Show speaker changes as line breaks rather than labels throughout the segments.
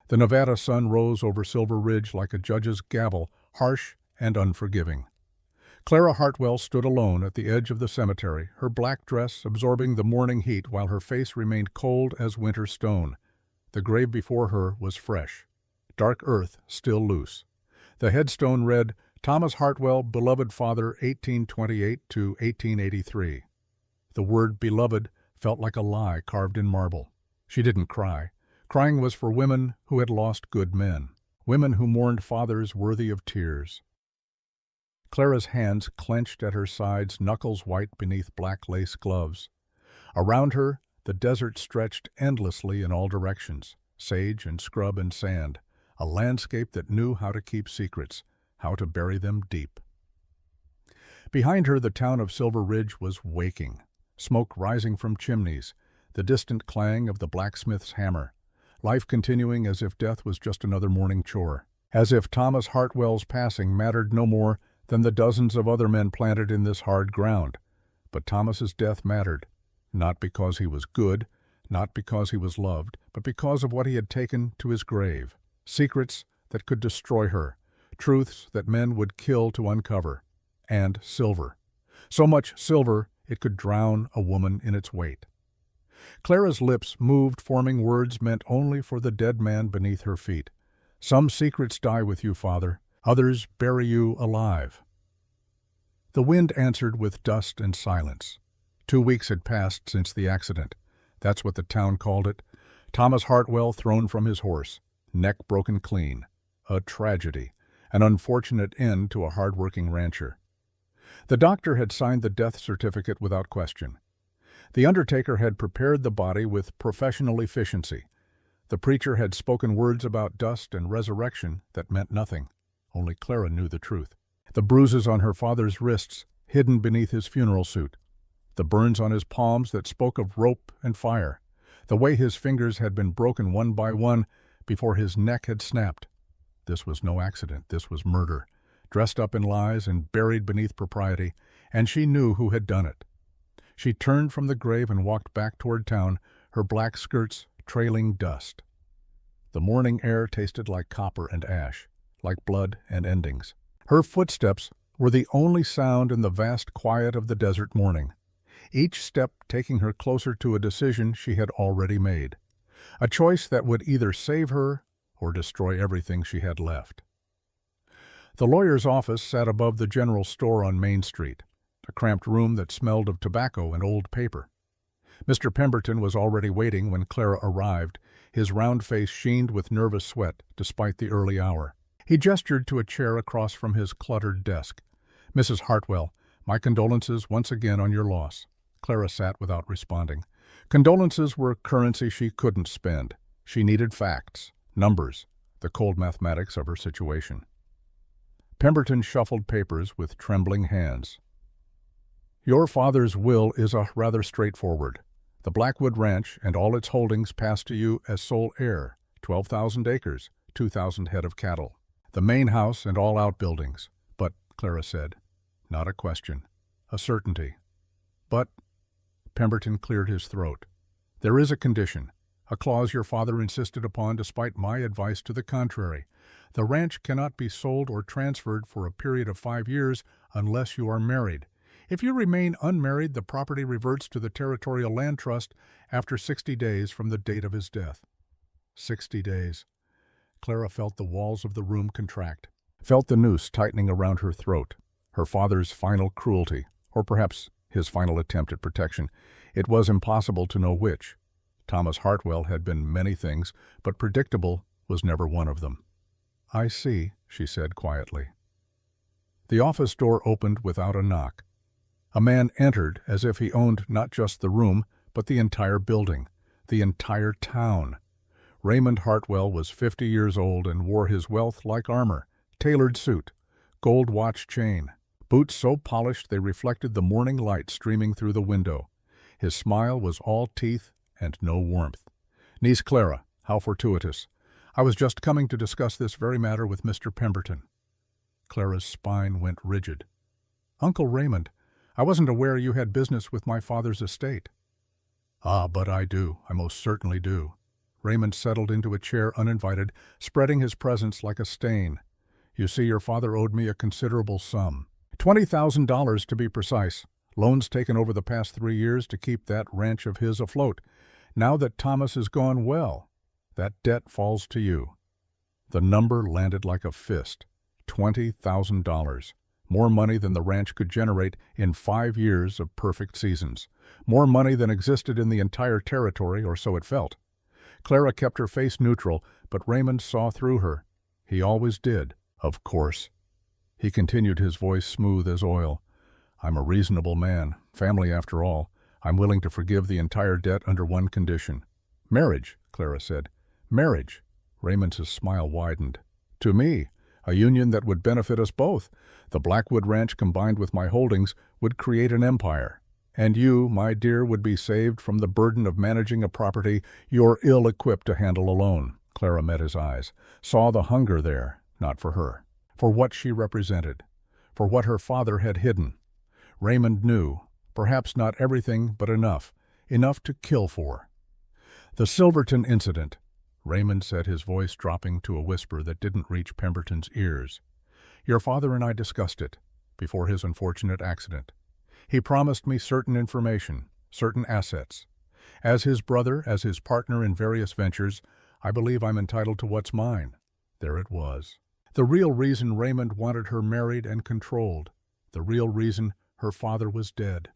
The Nevada sun rose over Silver Ridge like a judge's gavel, harsh and unforgiving. Clara Hartwell stood alone at the edge of the cemetery, her black dress absorbing the morning heat while her face remained cold as winter stone. The grave before her was fresh, dark earth still loose. The headstone read, Thomas Hartwell, beloved father, 1828 to 1883. The word beloved felt like a lie carved in marble. She didn't cry. Crying was for women who had lost good men, women who mourned fathers worthy of tears. Clara's hands clenched at her sides, knuckles white beneath black lace gloves. Around her, the desert stretched endlessly in all directions, sage and scrub and sand, a landscape that knew how to keep secrets, how to bury them deep. Behind her, the town of Silver Ridge was waking, smoke rising from chimneys, the distant clang of the blacksmith's hammer, life continuing as if death was just another morning chore, as if Thomas Hartwell's passing mattered no more than the dozens of other men planted in this hard ground. But Thomas's death mattered, not because he was good, not because he was loved, but because of what he had taken to his grave, secrets that could destroy her, truths that men would kill to uncover, and silver. So much silver it could drown a woman in its weight. Clara's lips moved, forming words meant only for the dead man beneath her feet. Some secrets die with you, Father. Others bury you alive. The wind answered with dust and silence. 2 weeks had passed since the accident. That's what the town called it. Thomas Hartwell thrown from his horse, neck broken clean. A tragedy, an unfortunate end to a hard-working rancher. The doctor had signed the death certificate without question. The undertaker had prepared the body with professional efficiency. The preacher had spoken words about dust and resurrection that meant nothing. Only Clara knew the truth. The bruises on her father's wrists, hidden beneath his funeral suit. The burns on his palms that spoke of rope and fire. The way his fingers had been broken one by one before his neck had snapped. This was no accident. This was murder, dressed up in lies and buried beneath propriety, and she knew who had done it. She turned from the grave and walked back toward town, her black skirts trailing dust. The morning air tasted like copper and ash, like blood and endings. Her footsteps were the only sound in the vast quiet of the desert morning, each step taking her closer to a decision she had already made, a choice that would either save her or destroy everything she had left. The lawyer's office sat above the general store on Main Street, a cramped room that smelled of tobacco and old paper. Mr. Pemberton was already waiting when Clara arrived, his round face sheened with nervous sweat despite the early hour. He gestured to a chair across from his cluttered desk. Mrs. Hartwell, my condolences once again on your loss. Clara sat without responding. Condolences were currency she couldn't spend. She needed facts, numbers, the cold mathematics of her situation. Pemberton shuffled papers with trembling hands. Your father's will is rather straightforward. The Blackwood Ranch and all its holdings pass to you as sole heir, 12,000 acres, 2,000 head of cattle. The main house and all outbuildings. But, Clara said, not a question, a certainty. But, Pemberton cleared his throat. There is a condition, a clause your father insisted upon despite my advice to the contrary. The ranch cannot be sold or transferred for a period of 5 years unless you are married. If you remain unmarried, the property reverts to the Territorial Land Trust after 60 days from the date of his death. 60 days. Clara felt the walls of the room contract, felt the noose tightening around her throat, her father's final cruelty, or perhaps his final attempt at protection. It was impossible to know which. Thomas Hartwell had been many things, but predictable was never one of them. I see, she said quietly. The office door opened without a knock. A man entered as if he owned not just the room, but the entire building, the entire town. Raymond Hartwell was 50 years old and wore his wealth like armor, tailored suit, gold watch chain, boots so polished they reflected the morning light streaming through the window. His smile was all teeth and no warmth. Niece Clara, how fortuitous. I was just coming to discuss this very matter with Mr. Pemberton. Clara's spine went rigid. Uncle Raymond, I wasn't aware you had business with my father's estate. Ah, but I do. I most certainly do. Raymond settled into a chair uninvited, spreading his presence like a stain. "You see, your father owed me a considerable sum. $20,000 to be precise. Loans taken over the past 3 years to keep that ranch of his afloat. Now that Thomas is gone, well, that debt falls to you." The number landed like a fist. $20,000. More money than the ranch could generate in 5 years of perfect seasons. More money than existed in the entire territory, or so it felt. Clara kept her face neutral, but Raymond saw through her. He always did, of course. He continued, his voice smooth as oil. "I'm a reasonable man, family after all. I'm willing to forgive the entire debt under one condition." "Marriage," Clara said. "Marriage." Raymond's smile widened. "To me, a union that would benefit us both. The Blackwood Ranch combined with my holdings would create an empire. And you, my dear, would be saved from the burden of managing a property you're ill-equipped to handle alone." Clara met his eyes, saw the hunger there, not for her, for what she represented, for what her father had hidden. Raymond knew, perhaps not everything, but enough to kill for. "The Silverton incident," Raymond said, his voice dropping to a whisper that didn't reach Pemberton's ears. "Your father and I discussed it, before his unfortunate accident. He promised me certain information, certain assets. As his brother, as his partner in various ventures, I believe I'm entitled to what's mine." There it was. The real reason Raymond wanted her married and controlled. The real reason her father was dead.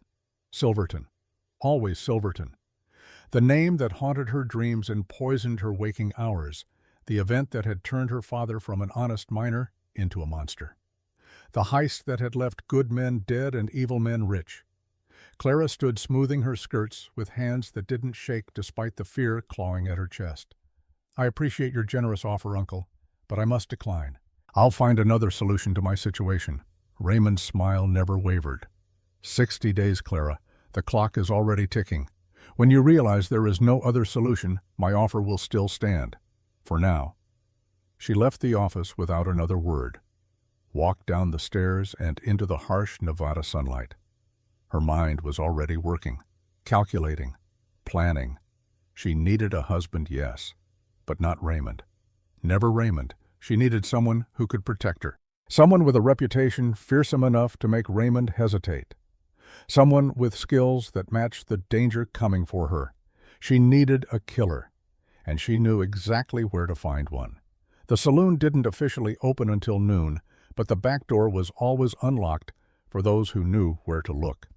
Silverton. Always Silverton. The name that haunted her dreams and poisoned her waking hours. The event that had turned her father from an honest miner into a monster. The heist that had left good men dead and evil men rich. Clara stood smoothing her skirts with hands that didn't shake despite the fear clawing at her chest. "I appreciate your generous offer, Uncle, but I must decline. I'll find another solution to my situation." Raymond's smile never wavered. 60 days, Clara. The clock is already ticking. When you realize there is no other solution, my offer will still stand. For now. She left the office without another word, walked down the stairs and into the harsh Nevada sunlight. Her mind was already working, calculating, planning. She needed a husband, yes, but not Raymond. Never Raymond. She needed someone who could protect her. Someone with a reputation fearsome enough to make Raymond hesitate. Someone with skills that matched the danger coming for her. She needed a killer, and she knew exactly where to find one. The saloon didn't officially open until noon, but the back door was always unlocked for those who knew where to look.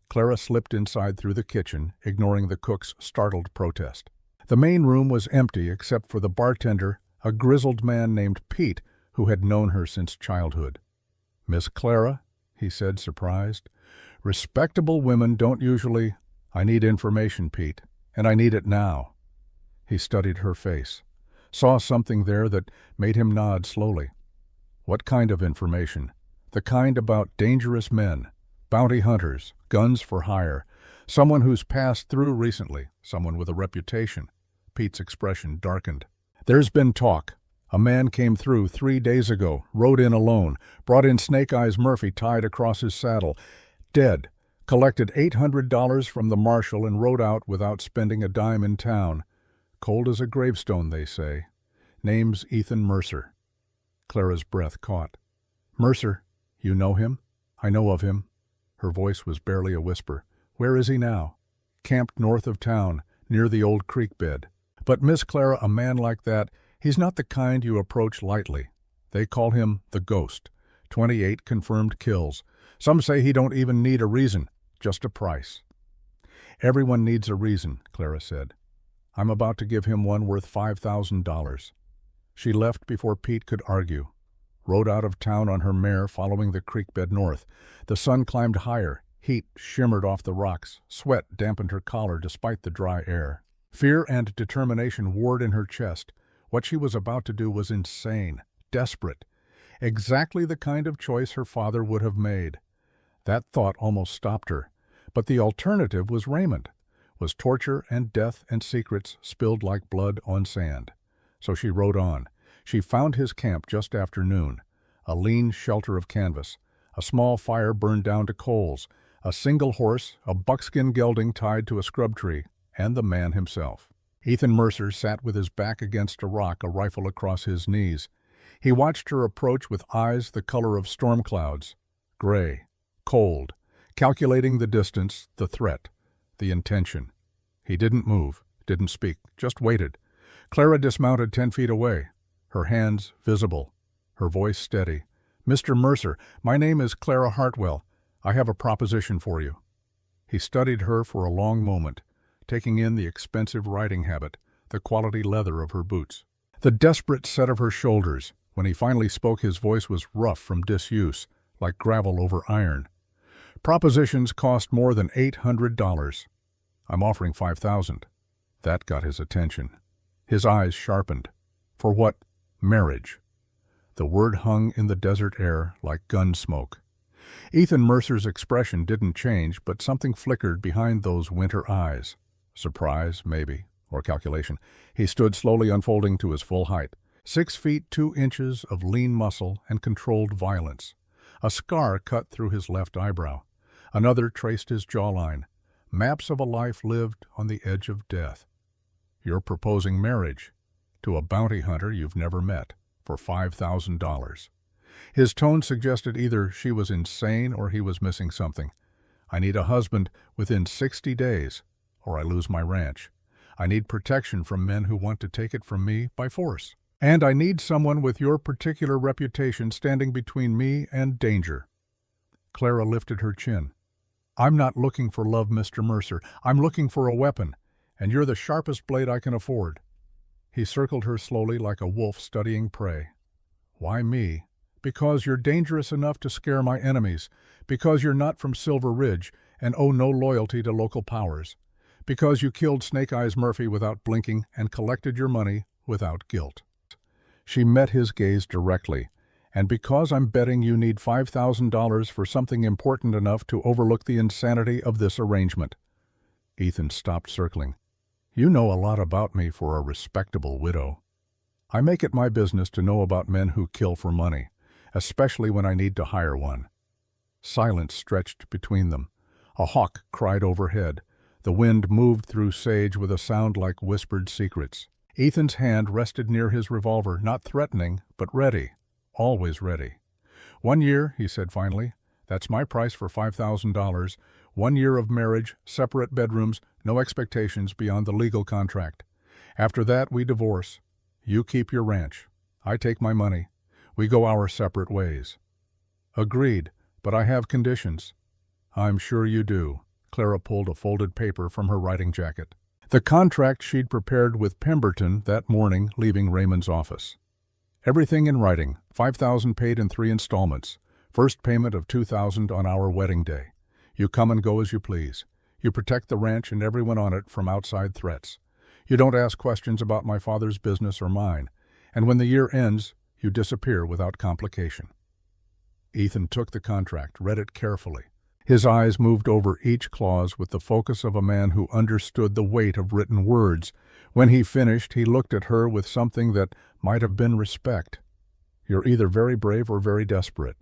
Clara slipped inside through the kitchen, ignoring the cook's startled protest. The main room was empty except for the bartender, a grizzled man named Pete, who had known her since childhood. "Miss Clara?" he said, surprised. "Respectable women don't usually—" "I need information, Pete, and I need it now." He studied her face, saw something there that made him nod slowly. "What kind of information?" "The kind about dangerous men, bounty hunters, guns for hire, someone who's passed through recently, someone with a reputation." Pete's expression darkened. "There's been talk. A man came through 3 days ago, rode in alone, brought in Snake Eyes Murphy tied across his saddle. Dead. Collected $800 from the marshal and rode out without spending a dime in town. Cold as a gravestone, they say. Name's Ethan Mercer." Clara's breath caught. "Mercer? You know him?" "I know of him." Her voice was barely a whisper. "Where is he now?" "Camped north of town, near the old creek bed." "But Miss Clara, a man like that, he's not the kind you approach lightly. They call him the Ghost. 28 confirmed kills. Some say he don't even need a reason, just a price." "Everyone needs a reason," Clara said. "I'm about to give him one worth $5,000. She left before Pete could argue. Rode out of town on her mare following the creek bed north. The sun climbed higher. Heat shimmered off the rocks. Sweat dampened her collar despite the dry air. Fear and determination warred in her chest. What she was about to do was insane, desperate. Exactly the kind of choice her father would have made. That thought almost stopped her. But the alternative was Raymond, was torture and death and secrets spilled like blood on sand. So she rode on. She found his camp just after noon. A lean shelter of canvas. A small fire burned down to coals. A single horse, a buckskin gelding tied to a scrub tree, and the man himself. Ethan Mercer sat with his back against a rock, a rifle across his knees. He watched her approach with eyes the color of storm clouds, gray, cold, calculating the distance, the threat, the intention. He didn't move, didn't speak, just waited. Clara dismounted 10 feet away, her hands visible, her voice steady. "Mr. Mercer, my name is Clara Hartwell. I have a proposition for you." He studied her for a long moment, taking in the expensive riding habit, the quality leather of her boots, the desperate set of her shoulders. When he finally spoke, his voice was rough from disuse, like gravel over iron. "Propositions cost more than $800. I'm offering $5,000. That got his attention. His eyes sharpened. For what? Marriage. The word hung in the desert air like gun smoke. Ethan Mercer's expression didn't change, but something flickered behind those winter eyes. Surprise, maybe, or calculation. He stood slowly unfolding to his full height. 6 feet 2 inches of lean muscle and controlled violence. A scar cut through his left eyebrow. Another traced his jawline. Maps of a life lived on the edge of death. "You're proposing marriage to a bounty hunter you've never met for $5,000. His tone suggested either she was insane or he was missing something. "I need a husband within 60 days, or I lose my ranch. I need protection from men who want to take it from me by force. And I need someone with your particular reputation standing between me and danger." Clara lifted her chin. "I'm not looking for love, Mr. Mercer. I'm looking for a weapon, and you're the sharpest blade I can afford." He circled her slowly like a wolf studying prey. "Why me?" "Because you're dangerous enough to scare my enemies. Because you're not from Silver Ridge and owe no loyalty to local powers. Because you killed Snake Eyes Murphy without blinking and collected your money without guilt." She met his gaze directly. "And because I'm betting you need $5,000 for something important enough to overlook the insanity of this arrangement." Ethan stopped circling. "You know a lot about me for a respectable widow. I make it my business to know about men who kill for money, especially when I need to hire one." Silence stretched between them. A hawk cried overhead. The wind moved through sage with a sound like whispered secrets. Ethan's hand rested near his revolver, not threatening, but ready, always ready. "1 year," he said finally. "That's my price for $5,000. 1 year of marriage, separate bedrooms, no expectations beyond the legal contract. After that, we divorce. You keep your ranch. I take my money. We go our separate ways." "Agreed, but I have conditions." "I'm sure you do." Clara pulled a folded paper from her writing jacket. The contract she'd prepared with Pemberton that morning, leaving Raymond's office. "Everything in writing. $5,000 paid in 3 installments. First payment of $2,000 on our wedding day. You come and go as you please. You protect the ranch and everyone on it from outside threats. You don't ask questions about my father's business or mine. And when the year ends, you disappear without complication." Ethan took the contract, read it carefully. His eyes moved over each clause with the focus of a man who understood the weight of written words. When he finished, he looked at her with something that might have been respect. "You're either very brave or very desperate."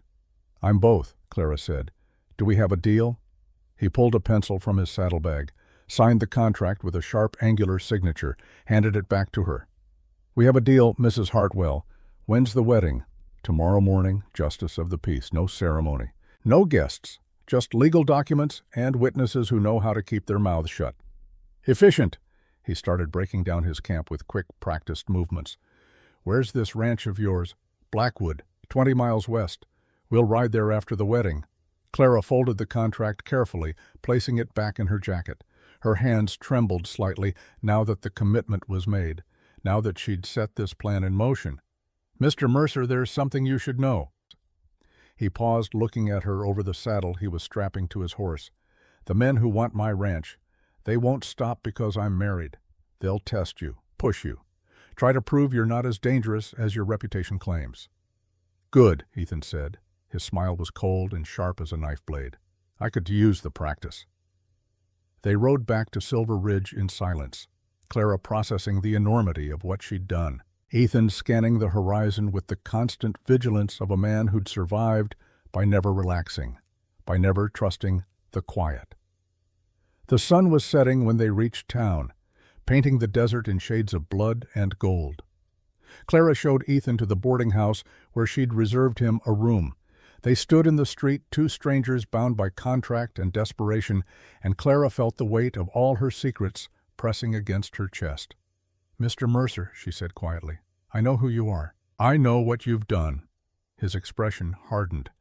"I'm both," Clara said. "Do we have a deal?" He pulled a pencil from his saddlebag, signed the contract with a sharp, angular signature, handed it back to her. "We have a deal, Mrs. Hartwell. When's the wedding?" "Tomorrow morning, justice of the peace. No ceremony. No guests. Just legal documents and witnesses who know how to keep their mouths shut." "Efficient." He started breaking down his camp with quick, practiced movements. "Where's this ranch of yours?" "Blackwood, 20 miles west. We'll ride there after the wedding." Clara folded the contract carefully, placing it back in her jacket. Her hands trembled slightly now that the commitment was made, now that she'd set this plan in motion. "Mr. Mercer, there's something you should know." He paused, looking at her over the saddle he was strapping to his horse. "The men who want my ranch, they won't stop because I'm married. They'll test you, push you. Try to prove you're not as dangerous as your reputation claims." "Good," Ethan said. His smile was cold and sharp as a knife blade. "I could use the practice." They rode back to Silver Ridge in silence, Clara processing the enormity of what she'd done. Ethan scanning the horizon with the constant vigilance of a man who'd survived by never relaxing, by never trusting the quiet. The sun was setting when they reached town. painting the desert in shades of blood and gold. Clara showed Ethan to the boarding house where she'd reserved him a room. They stood in the street, two strangers bound by contract and desperation, and Clara felt the weight of all her secrets pressing against her chest. "Mr. Mercer," she said quietly, "I know who you are. I know what you've done." His expression hardened.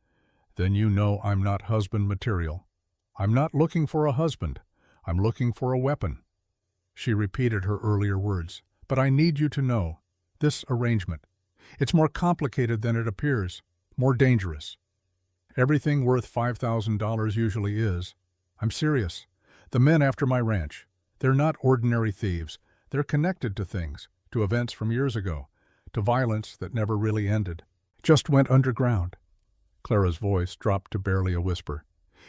"Then you know I'm not husband material. I'm not looking for a husband. I'm looking for a weapon." She repeated her earlier words. "But I need you to know, this arrangement, it's more complicated than it appears, more dangerous. Everything worth $5,000 usually is. I'm serious. The men after my ranch, they're not ordinary thieves. They're connected to things, to events from years ago, to violence that never really ended, just went underground." Clara's voice dropped to barely a whisper.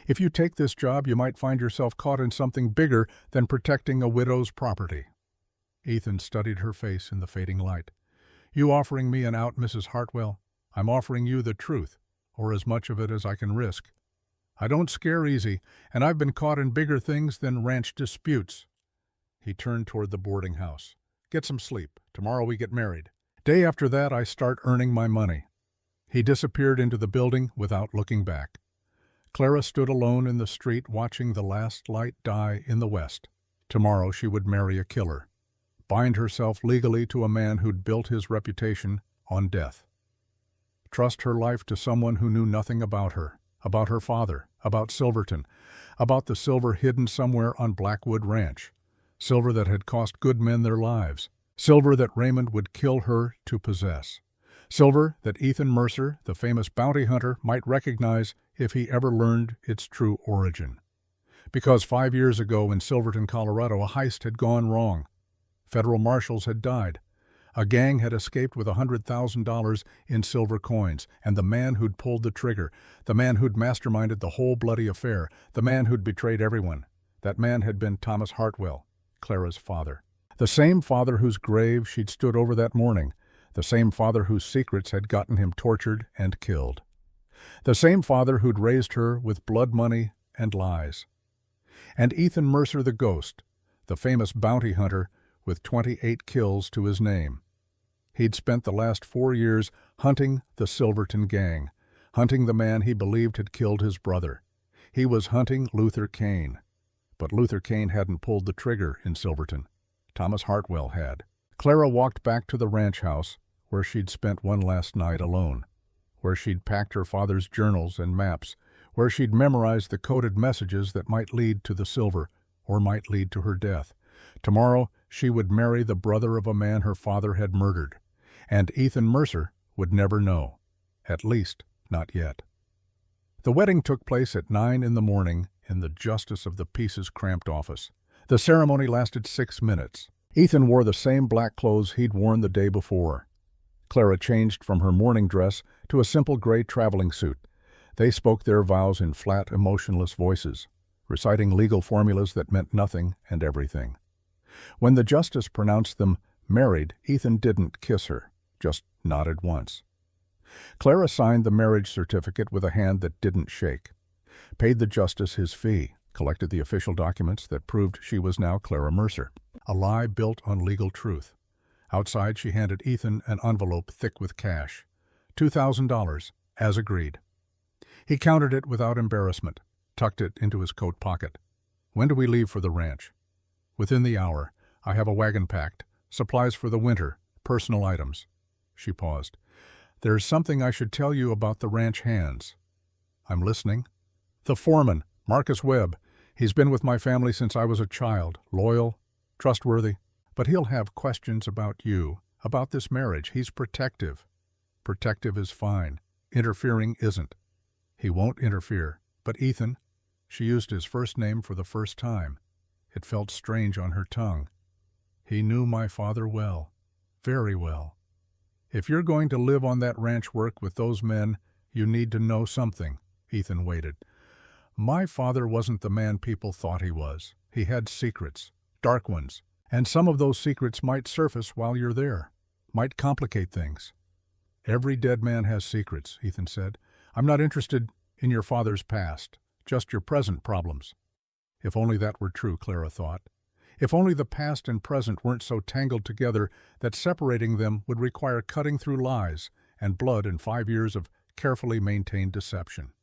"If you take this job, you might find yourself caught in something bigger than protecting a widow's property." Ethan studied her face in the fading light. "You offering me an out, Mrs. Hartwell? I'm offering you the truth, or as much of it as I can risk. I don't scare easy, and I've been caught in bigger things than ranch disputes." He turned toward the boarding house. "Get some sleep. Tomorrow we get married. Day after that I start earning my money." He disappeared into the building without looking back. Clara stood alone in the street watching the last light die in the west. Tomorrow she would marry a killer, bind herself legally to a man who'd built his reputation on death. Trust her life to someone who knew nothing about her father, about Silverton, about the silver hidden somewhere on Blackwood Ranch, silver that had cost good men their lives, silver that Raymond would kill her to possess, silver that Ethan Mercer, the famous bounty hunter, might recognize if he ever learned its true origin. Because 5 years ago in Silverton, Colorado, a heist had gone wrong. Federal marshals had died. A gang had escaped with $100,000 in silver coins, and the man who'd pulled the trigger, the man who'd masterminded the whole bloody affair, the man who'd betrayed everyone, that man had been Thomas Hartwell, Clara's father. The same father whose grave she'd stood over that morning, the same father whose secrets had gotten him tortured and killed. The same father who'd raised her with blood money and lies. And Ethan Mercer the ghost, the famous bounty hunter with 28 kills to his name. He'd spent the last 4 years hunting the Silverton gang, hunting the man he believed had killed his brother. He was hunting Luther Kane. But Luther Kane hadn't pulled the trigger in Silverton. Thomas Hartwell had. Clara walked back to the ranch house, where she'd spent one last night alone, where she'd packed her father's journals and maps, where she'd memorized the coded messages that might lead to the silver or might lead to her death. Tomorrow she would marry the brother of a man her father had murdered, and Ethan Mercer would never know, at least not yet. The wedding took place at 9 in the morning in the Justice of the Peace's cramped office. The ceremony lasted 6 minutes. Ethan wore the same black clothes he'd worn the day before. Clara changed from her mourning dress to a simple gray traveling suit. They spoke their vows in flat, emotionless voices, reciting legal formulas that meant nothing and everything. When the justice pronounced them married, Ethan didn't kiss her, just nodded once. Clara signed the marriage certificate with a hand that didn't shake, paid the justice his fee, collected the official documents that proved she was now Clara Mercer, a lie built on legal truth. Outside, she handed Ethan an envelope thick with cash, $2,000, as agreed. He counted it without embarrassment, tucked it into his coat pocket. "When do we leave for the ranch?" "Within the hour. I have a wagon packed, supplies for the winter, personal items." She paused. "There's something I should tell you about the ranch hands." "I'm listening." "The foreman, Marcus Webb. He's been with my family since I was a child, loyal, trustworthy. But he'll have questions about you, about this marriage. He's protective. Protective is fine. Interfering isn't. He won't interfere. But Ethan," she used his first name for the first time. It felt strange on her tongue. "He knew my father well, very well. If you're going to live on that ranch work with those men, you need to know something." Ethan waited. "My father wasn't the man people thought he was. He had secrets, dark ones. And some of those secrets might surface while you're there, might complicate things." "Every dead man has secrets," Ethan said. "I'm not interested in your father's past, just your present problems." If only that were true, Clara thought. If only the past and present weren't so tangled together that separating them would require cutting through lies and blood and 5 years of carefully maintained deception.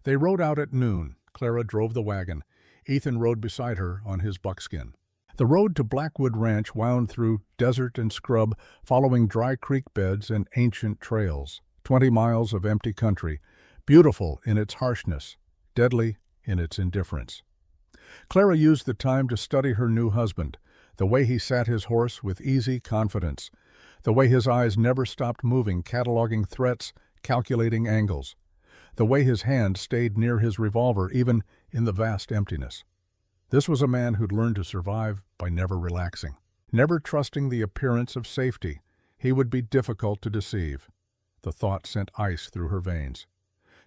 They rode out at noon. Clara drove the wagon. Ethan rode beside her on his buckskin. The road to Blackwood Ranch wound through desert and scrub, following dry creek beds and ancient trails. 20 miles of empty country, beautiful in its harshness, deadly in its indifference. Clara used the time to study her new husband, the way he sat his horse with easy confidence, the way his eyes never stopped moving, cataloging threats, calculating angles, the way his hand stayed near his revolver even in the vast emptiness. This was a man who'd learned to survive by never relaxing, never trusting the appearance of safety. He would be difficult to deceive. The thought sent ice through her veins.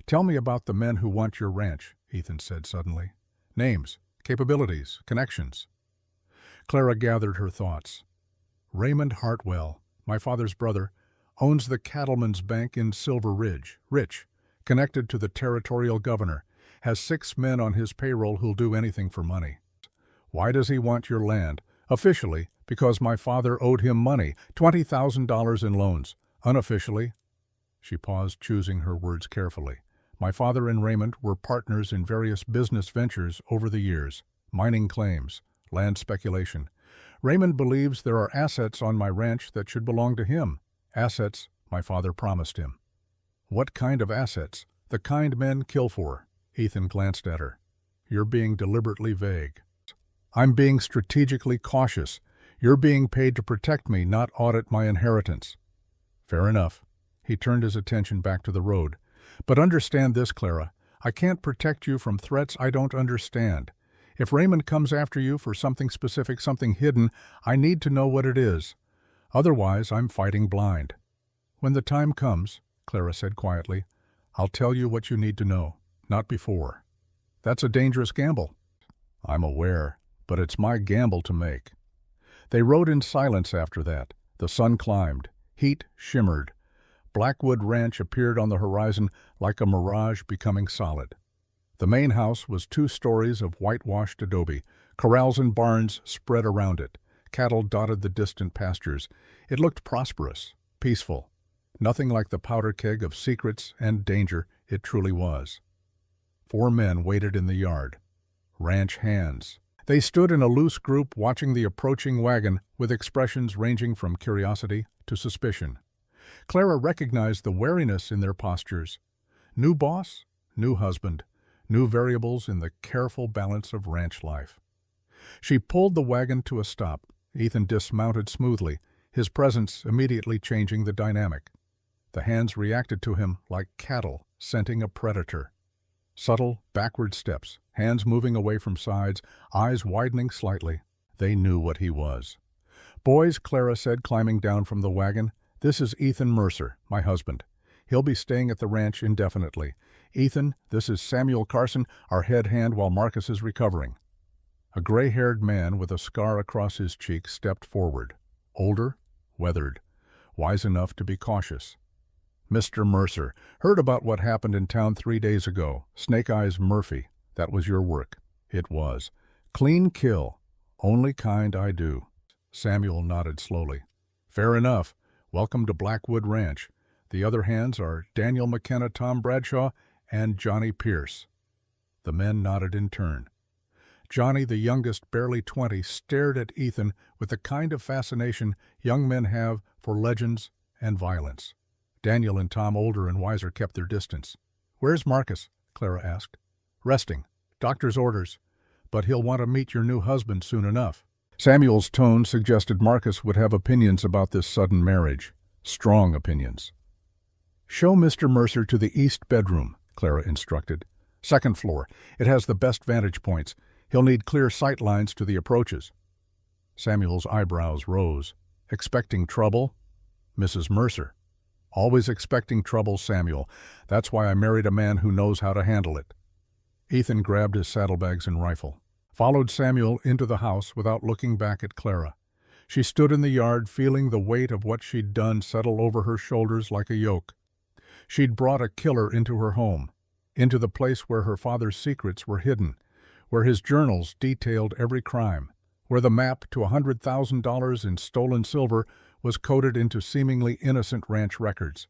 "Tell me about the men who want your ranch," Ethan said suddenly. "Names, capabilities, connections." Clara gathered her thoughts. "Raymond Hartwell, my father's brother, owns the Cattleman's Bank in Silver Ridge. Rich, connected to the territorial governor, has 6 men on his payroll who'll do anything for money. Why does he want your land? Officially, because my father owed him money, $20,000 in loans. Unofficially," she paused, choosing her words carefully, "my father and Raymond were partners in various business ventures over the years, mining claims, land speculation. Raymond believes there are assets on my ranch that should belong to him, assets my father promised him." "What kind of assets?" "The kind men kill for." Ethan glanced at her. "You're being deliberately vague." "I'm being strategically cautious. You're being paid to protect me, not audit my inheritance." "Fair enough." He turned his attention back to the road. "But understand this, Clara. I can't protect you from threats I don't understand. If Raymond comes after you for something specific, something hidden, I need to know what it is. Otherwise, I'm fighting blind." "When the time comes," Clara said quietly, "I'll tell you what you need to know. Not before." "That's a dangerous gamble." "I'm aware, but it's my gamble to make." They rode in silence after that. The sun climbed. Heat shimmered. Blackwood Ranch appeared on the horizon like a mirage becoming solid. The main house was 2 stories of whitewashed adobe. Corrals and barns spread around it. Cattle dotted the distant pastures. It looked prosperous, peaceful. Nothing like the powder keg of secrets and danger it truly was. 4 men waited in the yard. Ranch hands. They stood in a loose group watching the approaching wagon with expressions ranging from curiosity to suspicion. Clara recognized the wariness in their postures. New boss, new husband, new variables in the careful balance of ranch life. She pulled the wagon to a stop. Ethan dismounted smoothly, his presence immediately changing the dynamic. The hands reacted to him like cattle scenting a predator. Subtle, backward steps, hands moving away from sides, eyes widening slightly. They knew what he was. "Boys," Clara said, climbing down from the wagon, "this is Ethan Mercer, my husband. He'll be staying at the ranch indefinitely. Ethan, this is Samuel Carson, our head hand while Marcus is recovering." A gray-haired man with a scar across his cheek stepped forward. Older, weathered, wise enough to be cautious. "Mr. Mercer, heard about what happened in town 3 days ago. Snake Eyes Murphy, that was your work." "It was." "Clean kill. Only kind I do." Samuel nodded slowly. "Fair enough. Welcome to Blackwood Ranch. The other hands are Daniel McKenna, Tom Bradshaw, and Johnny Pierce." The men nodded in turn. Johnny, the youngest, barely 20, stared at Ethan with the kind of fascination young men have for legends and violence. Daniel and Tom, older and wiser, kept their distance. "Where's Marcus?" Clara asked. "Resting. Doctor's orders. But he'll want to meet your new husband soon enough." Samuel's tone suggested Marcus would have opinions about this sudden marriage. Strong opinions. "Show Mr. Mercer to the east bedroom," Clara instructed. "Second floor. It has the best vantage points. He'll need clear sight lines to the approaches." Samuel's eyebrows rose. "Expecting trouble?" "Mrs. Mercer." "Always expecting trouble, Samuel. That's why I married a man who knows how to handle it." Ethan grabbed his saddlebags and rifle, followed Samuel into the house without looking back at Clara. She stood in the yard, feeling the weight of what she'd done settle over her shoulders like a yoke. She'd brought a killer into her home, into the place where her father's secrets were hidden, where his journals detailed every crime, where the map to $100,000 in stolen silver was coded into seemingly innocent ranch records.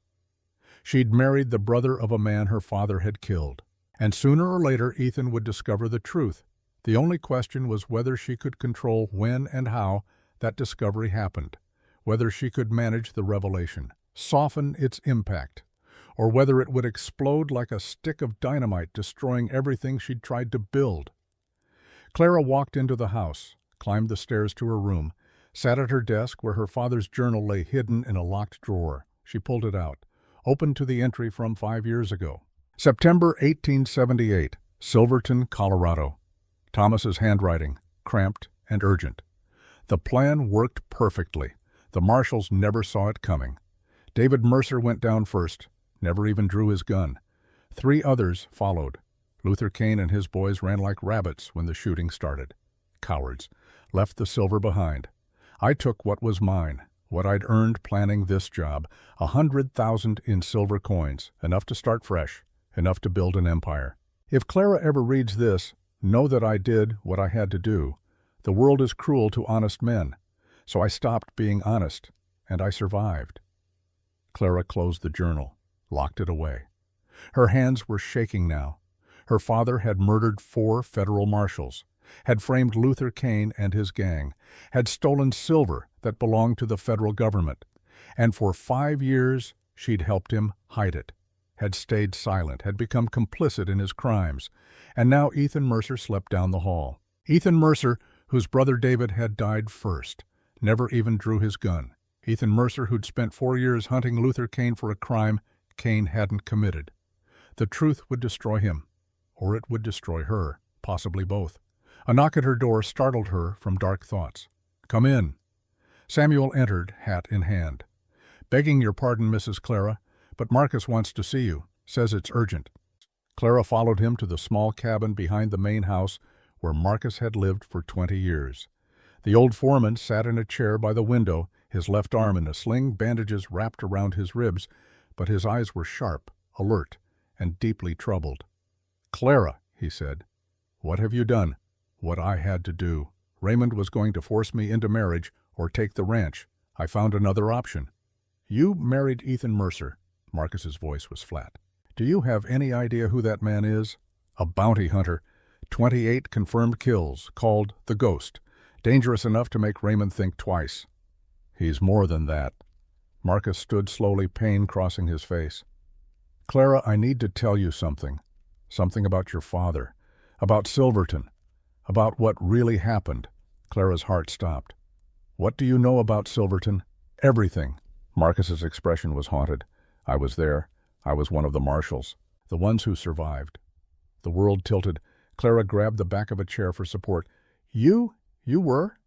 She'd married the brother of a man her father had killed. And sooner or later Ethan would discover the truth. The only question was whether she could control when and how that discovery happened, whether she could manage the revelation, soften its impact, or whether it would explode like a stick of dynamite, destroying everything she'd tried to build. Clara walked into the house, climbed the stairs to her room, sat at her desk where her father's journal lay hidden in a locked drawer. She pulled it out, opened to the entry from 5 years ago. September 1878, Silverton, Colorado. Thomas's handwriting, cramped and urgent. The plan worked perfectly. The marshals never saw it coming. David Mercer went down first, never even drew his gun. 3 others followed. Luther Kane and his boys ran like rabbits when the shooting started. Cowards. Left the silver behind. I took what was mine, what I'd earned planning this job, 100,000 in silver coins, enough to start fresh, enough to build an empire. If Clara ever reads this, know that I did what I had to do. The world is cruel to honest men, so I stopped being honest, and I survived. Clara closed the journal, locked it away. Her hands were shaking now. Her father had murdered 4 federal marshals, had framed Luther Kane and his gang, had stolen silver that belonged to the federal government, and for 5 years she'd helped him hide it, had stayed silent, had become complicit in his crimes, and now Ethan Mercer slept down the hall. Ethan Mercer, whose brother David had died first, never even drew his gun. Ethan Mercer, who'd spent 4 years hunting Luther Kane for a crime Kane hadn't committed. The truth would destroy him, or it would destroy her, possibly both. A knock at her door startled her from dark thoughts. "Come in." Samuel entered, hat in hand. "Begging your pardon, Mrs. Clara, but Marcus wants to see you, says it's urgent." Clara followed him to the small cabin behind the main house where Marcus had lived for 20 years. The old foreman sat in a chair by the window, his left arm in a sling, bandages wrapped around his ribs, but his eyes were sharp, alert, and deeply troubled. "Clara," he said, "what have you done?" "What I had to do. Raymond was going to force me into marriage or take the ranch. I found another option." "You married Ethan Mercer." Marcus's voice was flat. "Do you have any idea who that man is?" "A bounty hunter. 28 confirmed kills, called the Ghost. Dangerous enough to make Raymond think twice." "He's more than that." Marcus stood slowly, pain crossing his face. "Clara, I need to tell you something. Something about your father. About Silverton. About what really happened." Clara's heart stopped. "What do you know about Silverton?" "Everything." Marcus's expression was haunted. "I was there. I was one of the marshals. The ones who survived." The world tilted. Clara grabbed the back of a chair for support. You were?"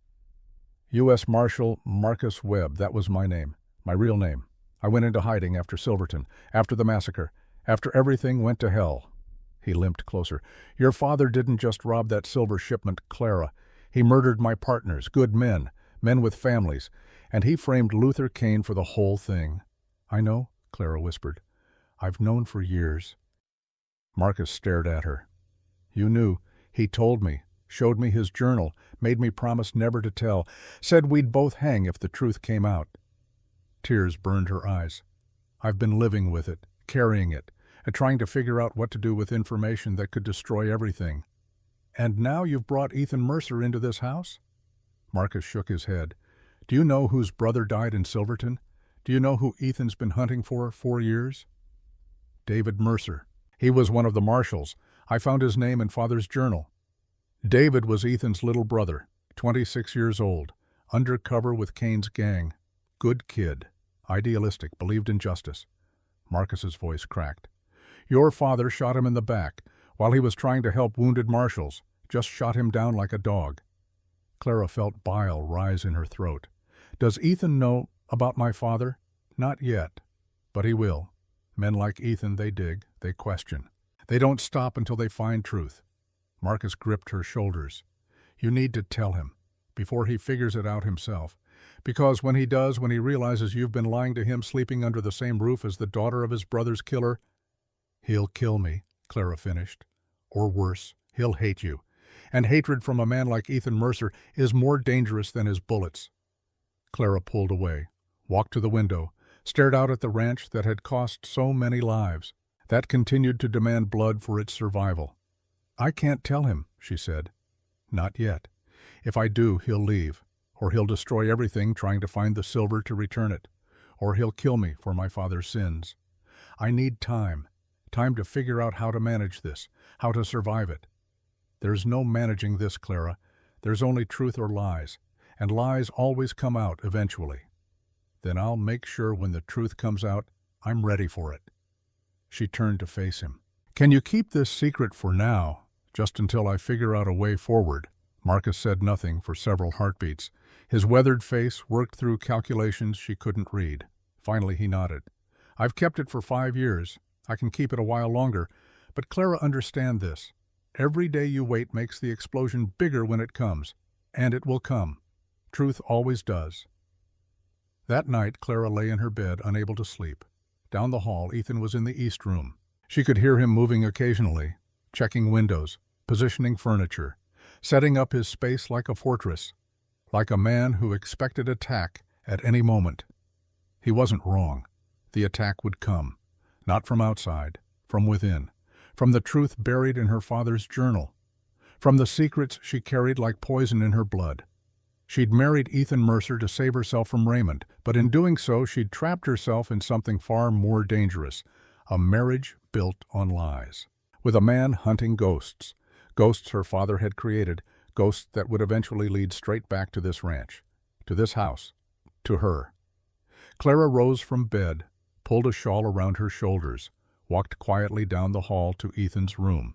"U.S. Marshal Marcus Webb. That was my name. My real name. I went into hiding after Silverton, after the massacre, after everything went to hell." He limped closer. "Your father didn't just rob that silver shipment, Clara. He murdered my partners, good men, men with families, and he framed Luther Kane for the whole thing." "I know," Clara whispered. "I've known for years." Marcus stared at her. "You knew. He told me, showed me his journal, made me promise never to tell, said we'd both hang if the truth came out." Tears burned her eyes. "I've been living with it, carrying it, and trying to figure out what to do with information that could destroy everything. And now you've brought Ethan Mercer into this house?" Marcus shook his head. "Do you know whose brother died in Silverton? Do you know who Ethan's been hunting for 4 years?" "David Mercer. He was one of the marshals. I found his name in Father's journal. David was Ethan's little brother, 26 years old, undercover with Kane's gang. Good kid. Idealistic, believed in justice." Marcus's voice cracked. "Your father shot him in the back while he was trying to help wounded marshals, just shot him down like a dog." Clara felt bile rise in her throat. "Does Ethan know about my father?" "Not yet, but he will. Men like Ethan, they dig, they question. They don't stop until they find truth." Marcus gripped her shoulders. "You need to tell him, before he figures it out himself. Because when he does, when he realizes you've been lying to him, sleeping under the same roof as the daughter of his brother's killer—" "He'll kill me," Clara finished. "Or worse, he'll hate you. And hatred from a man like Ethan Mercer is more dangerous than his bullets. Clara pulled away, walked to the window, stared out at the ranch that had cost so many lives, that continued to demand blood for its survival. "I can't tell him," she said. "Not yet. If I do, he'll leave, or he'll destroy everything trying to find the silver to return it, or he'll kill me for my father's sins. I need time to figure out how to manage this, how to survive it. There's no managing this, Clara. There's only truth or lies, and lies always come out eventually. Then I'll make sure when the truth comes out, I'm ready for it." She turned to face him. "Can you keep this secret for now, just until I figure out a way forward?" Marcus said nothing for several heartbeats. His weathered face worked through calculations she couldn't read. Finally he nodded. "I've kept it for 5 years. I can keep it a while longer. But Clara, understand this. Every day you wait makes the explosion bigger when it comes. And it will come. Truth always does." That night Clara lay in her bed, unable to sleep. Down the hall, Ethan was in the east room. She could hear him moving occasionally, checking windows, positioning furniture, setting up his space like a fortress, like a man who expected attack at any moment. He wasn't wrong. The attack would come, not from outside, from within, from the truth buried in her father's journal, from the secrets she carried like poison in her blood. She'd married Ethan Mercer to save herself from Raymond, but in doing so she'd trapped herself in something far more dangerous, a marriage built on lies. With a man hunting ghosts, ghosts her father had created, ghosts that would eventually lead straight back to this ranch, to this house, to her. Clara rose from bed, pulled a shawl around her shoulders, walked quietly down the hall to Ethan's room.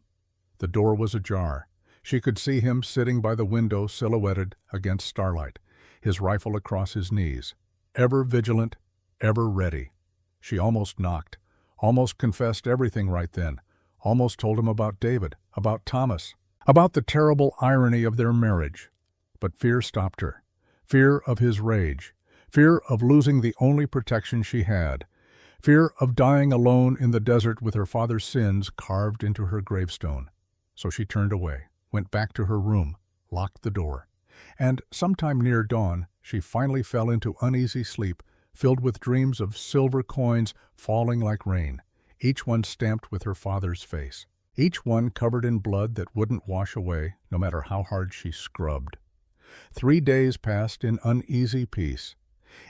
The door was ajar. She could see him sitting by the window silhouetted against starlight, his rifle across his knees, ever vigilant, ever ready. She almost knocked, almost confessed everything right then, almost told him about David, about Thomas, about the terrible irony of their marriage. But fear stopped her. Fear of his rage, fear of losing the only protection she had, fear of dying alone in the desert with her father's sins carved into her gravestone. So she turned away, went back to her room, locked the door. And sometime near dawn, she finally fell into uneasy sleep, filled with dreams of silver coins falling like rain, each one stamped with her father's face, each one covered in blood that wouldn't wash away no matter how hard she scrubbed. 3 days passed in uneasy peace.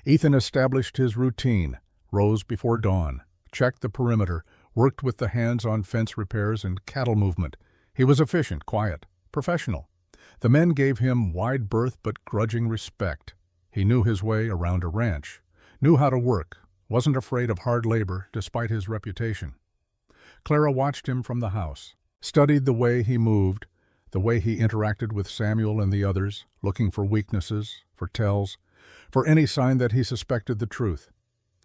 Ethan established his routine, rose before dawn, checked the perimeter, worked with the hands on fence repairs and cattle movement. He was efficient, quiet, professional. The men gave him wide berth but grudging respect. He knew his way around a ranch, knew how to work, wasn't afraid of hard labor despite his reputation. Clara watched him from the house, studied the way he moved, the way he interacted with Samuel and the others, looking for weaknesses, for tells, for any sign that he suspected the truth.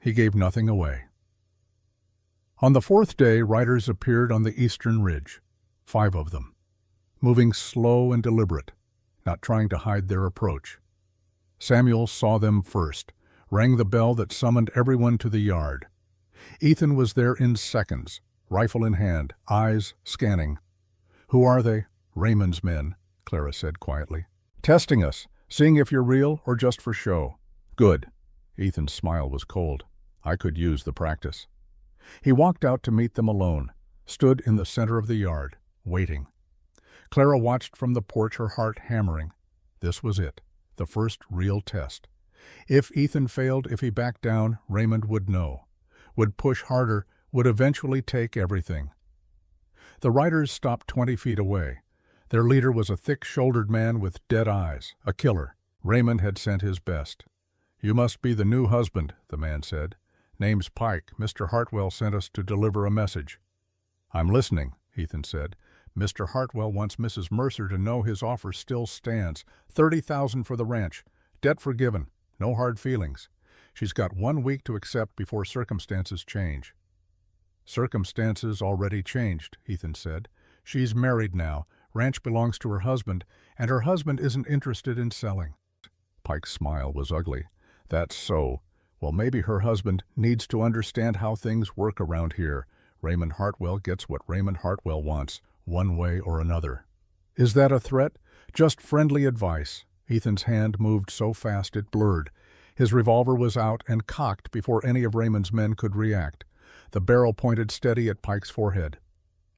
He gave nothing away. On the 4th day, riders appeared on the eastern ridge, 5 of them, moving slow and deliberate, not trying to hide their approach. Samuel saw them first, rang the bell that summoned everyone to the yard. Ethan was there in seconds, rifle in hand, eyes scanning. "Who are they?" "Raymond's men," Clara said quietly. "Testing us, seeing if you're real or just for show." "Good." Ethan's smile was cold. "I could use the practice." He walked out to meet them alone, stood in the center of the yard, waiting. Clara watched from the porch, her heart hammering. This was it, the first real test. If Ethan failed, if he backed down, Raymond would know, would push harder, would eventually take everything. The riders stopped 20 feet away. Their leader was a thick-shouldered man with dead eyes, a killer. Raymond had sent his best. "You must be the new husband," the man said. "Name's Pike. Mr. Hartwell sent us to deliver a message." "I'm listening," Ethan said. "Mr. Hartwell wants Mrs. Mercer to know his offer still stands. 30,000 for the ranch. Debt forgiven. No hard feelings. She's got 1 week to accept before circumstances change." "Circumstances already changed," Ethan said. "She's married now. Ranch belongs to her husband, and her husband isn't interested in selling." Pike's smile was ugly. "That's so. Well, maybe her husband needs to understand how things work around here. Raymond Hartwell gets what Raymond Hartwell wants, one way or another." Is that a threat? Just friendly advice. Ethan's hand moved so fast it blurred. His revolver was out and cocked before any of Raymond's men could react. The barrel pointed steady at Pike's forehead.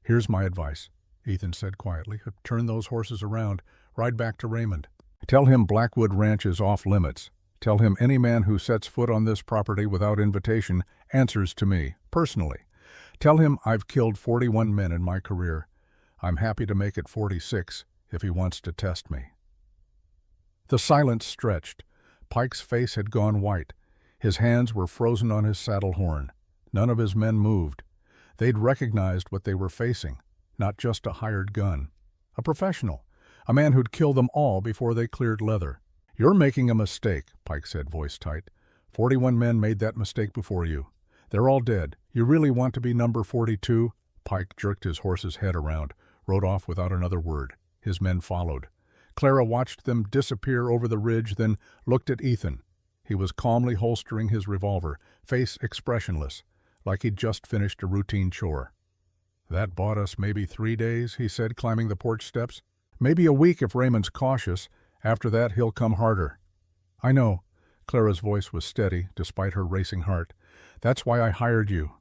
"Here's my advice," Ethan said quietly. "Turn those horses around. Ride back to Raymond. Tell him Blackwood Ranch is off limits. Tell him any man who sets foot on this property without invitation answers to me, personally. Tell him I've killed 41 men in my career. I'm happy to make it 46 if he wants to test me." The silence stretched. Pike's face had gone white. His hands were frozen on his saddle horn. None of his men moved. They'd recognized what they were facing, not just a hired gun. A professional, a man who'd kill them all before they cleared leather. "You're making a mistake," Pike said, voice tight. 41 men made that mistake before you. They're all dead. You really want to be number 42? Pike jerked his horse's head around, rode off without another word. His men followed. Clara watched them disappear over the ridge, then looked at Ethan. He was calmly holstering his revolver, face expressionless, like he'd just finished a routine chore. "That bought us maybe 3 days," he said, climbing the porch steps. "Maybe a week if Raymond's cautious. After that, he'll come harder." "I know." Clara's voice was steady, despite her racing heart. "That's why I hired you."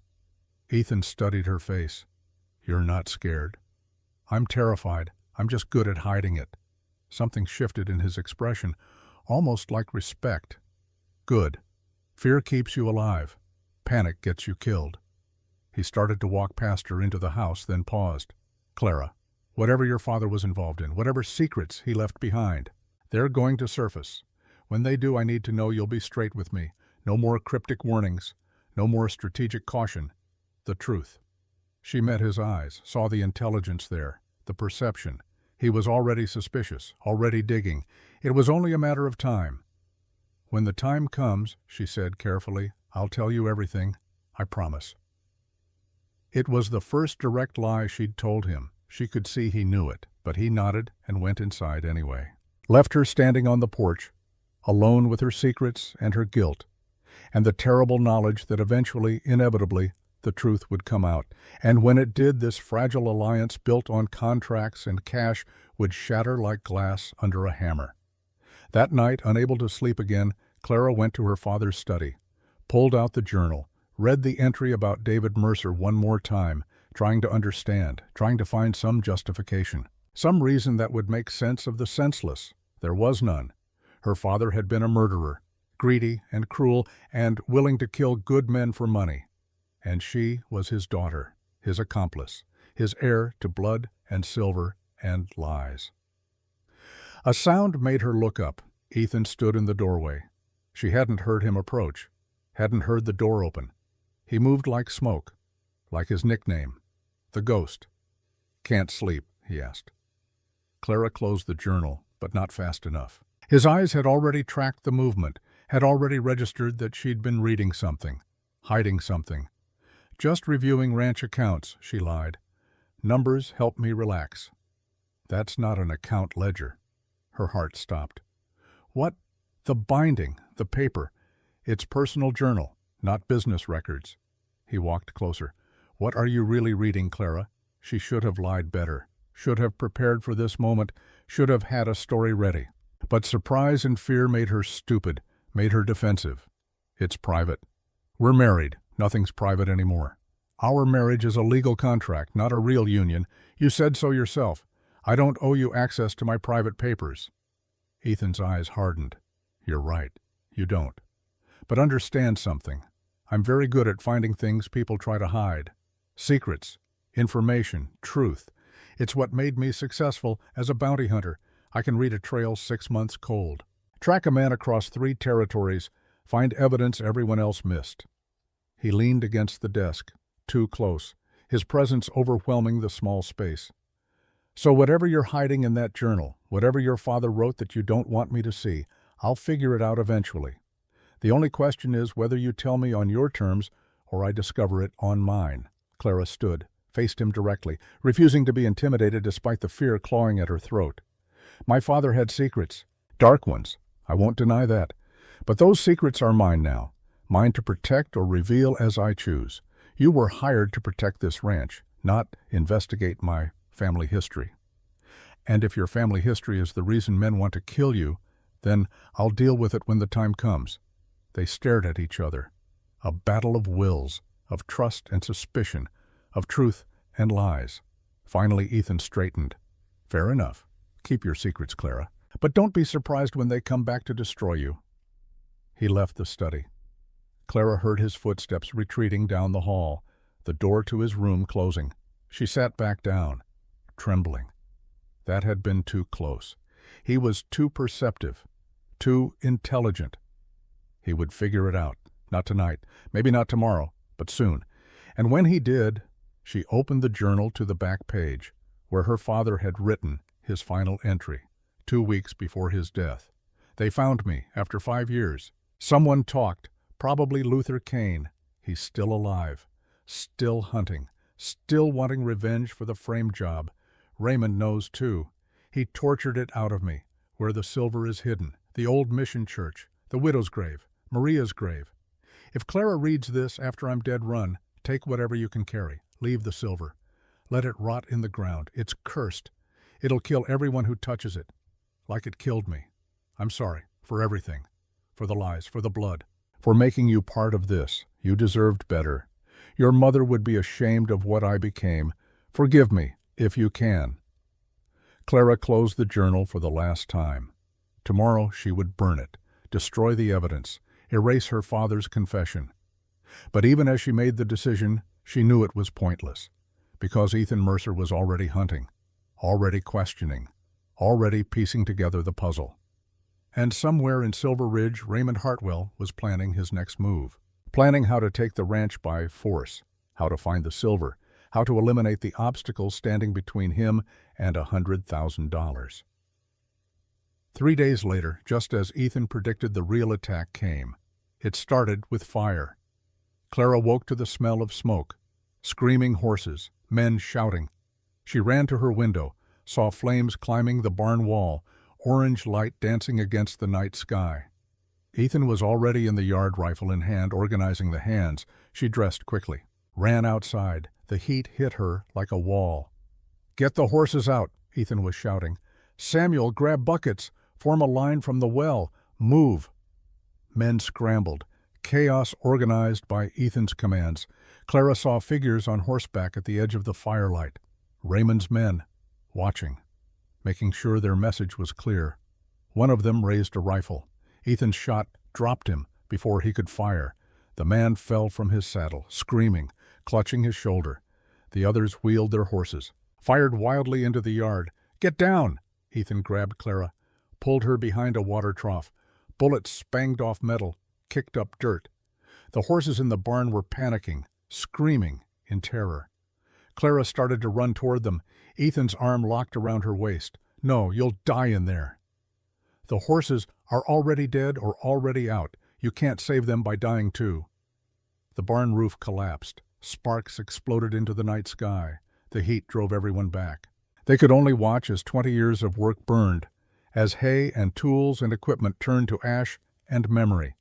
Ethan studied her face. "You're not scared." "I'm terrified. I'm just good at hiding it." Something shifted in his expression, almost like respect. "Good. Fear keeps you alive. Panic gets you killed." He started to walk past her into the house, then paused. "Clara, whatever your father was involved in, whatever secrets he left behind, they're going to surface. When they do, I need to know you'll be straight with me. No more cryptic warnings. No more strategic caution. The truth." She met his eyes, saw the intelligence there, the perception. He was already suspicious, already digging. It was only a matter of time. "When the time comes," she said carefully, "I'll tell you everything. I promise." It was the first direct lie she'd told him. She could see he knew it, but he nodded and went inside anyway. Left her standing on the porch, alone with her secrets and her guilt, and the terrible knowledge that eventually, inevitably, the truth would come out. And when it did, this fragile alliance built on contracts and cash would shatter like glass under a hammer. That night, unable to sleep again, Clara went to her father's study, pulled out the journal, read the entry about David Mercer one more time, trying to understand, trying to find some justification, some reason that would make sense of the senseless. There was none. Her father had been a murderer, greedy and cruel and willing to kill good men for money. And she was his daughter, his accomplice, his heir to blood and silver and lies. A sound made her look up. Ethan stood in the doorway. She hadn't heard him approach, hadn't heard the door open. He moved like smoke, like his nickname, the Ghost. "Can't sleep?" he asked. Clara closed the journal, but not fast enough. His eyes had already tracked the movement, had already registered that she'd been reading something, hiding something. "Just reviewing ranch accounts," she lied. "Numbers help me relax." "That's not an account ledger." Her heart stopped. "What? The binding, the paper. It's personal journal, not business records." He walked closer. "What are you really reading, Clara?" She should have lied better, should have prepared for this moment, should have had a story ready. But surprise and fear made her stupid, made her defensive. "It's private. We're married. Nothing's private anymore. Our marriage is a legal contract, not a real union. You said so yourself. I don't owe you access to my private papers." Ethan's eyes hardened. "You're right. You don't. But understand something. I'm very good at finding things people try to hide. Secrets, information, truth. It's what made me successful as a bounty hunter. I can read a trail 6 months cold, track a man across 3 territories, find evidence everyone else missed." He leaned against the desk, too close, his presence overwhelming the small space. "So whatever you're hiding in that journal, whatever your father wrote that you don't want me to see, I'll figure it out eventually. The only question is whether you tell me on your terms or I discover it on mine." Clara stood, faced him directly, refusing to be intimidated despite the fear clawing at her throat. "My father had secrets, dark ones. I won't deny that. But those secrets are mine now, mine to protect or reveal as I choose. You were hired to protect this ranch, not investigate my family history." And if your family history is the reason men want to kill you, then I'll deal with it when the time comes." They stared at each other. A battle of wills, of trust and suspicion, of truth and lies. Finally, Ethan straightened. "Fair enough. Keep your secrets, Clara. But don't be surprised when they come back to destroy you." He left the study. Clara heard his footsteps retreating down the hall, the door to his room closing. She sat back down, trembling. That had been too close. He was too perceptive, too intelligent. He would figure it out. Not tonight, maybe not tomorrow, but soon. And when he did, she opened the journal to the back page, where her father had written his final entry, 2 weeks before his death. "They found me, after 5 years. Someone talked, probably Luther Kane. He's still alive, still hunting, still wanting revenge for the frame job. Raymond knows, too. He tortured it out of me, where the silver is hidden, the old mission church, the widow's grave, Maria's grave. If Clara reads this after I'm dead, run. Take whatever you can carry. Leave the silver. Let it rot in the ground. It's cursed. It'll kill everyone who touches it, like it killed me. I'm sorry for everything, for the lies, for the blood, for making you part of this. You deserved better. Your mother would be ashamed of what I became. Forgive me, if you can." Clara closed the journal for the last time. Tomorrow she would burn it, destroy the evidence, erase her father's confession. But even as she made the decision, she knew it was pointless, because Ethan Mercer was already hunting, already questioning, already piecing together the puzzle. And somewhere in Silver Ridge, Raymond Hartwell was planning his next move, planning how to take the ranch by force, how to find the silver, how to eliminate the obstacles standing between him and $100,000. 3 days later, just as Ethan predicted, the real attack came. It started with fire. Clara woke to the smell of smoke, screaming horses, men shouting. She ran to her window, saw flames climbing the barn wall, orange light dancing against the night sky. Ethan was already in the yard, rifle in hand, organizing the hands. She dressed quickly, ran outside. The heat hit her like a wall. "Get the horses out," Ethan was shouting. "Samuel, grab buckets. Form a line from the well. Move." Men scrambled, chaos organized by Ethan's commands. Clara saw figures on horseback at the edge of the firelight. Raymond's men, watching, making sure their message was clear. One of them raised a rifle. Ethan's shot dropped him before he could fire. The man fell from his saddle, screaming, clutching his shoulder. The others wheeled their horses, fired wildly into the yard. "Get down!" Ethan grabbed Clara, pulled her behind a water trough. Bullets spanged off metal, kicked up dirt. The horses in the barn were panicking, screaming in terror. Clara started to run toward them. Ethan's arm locked around her waist. "No, you'll die in there." "The horses are already dead or already out. You can't save them by dying too." The barn roof collapsed. Sparks exploded into the night sky. The heat drove everyone back. They could only watch as 20 years of work burned, as hay and tools and equipment turned to ash and memory.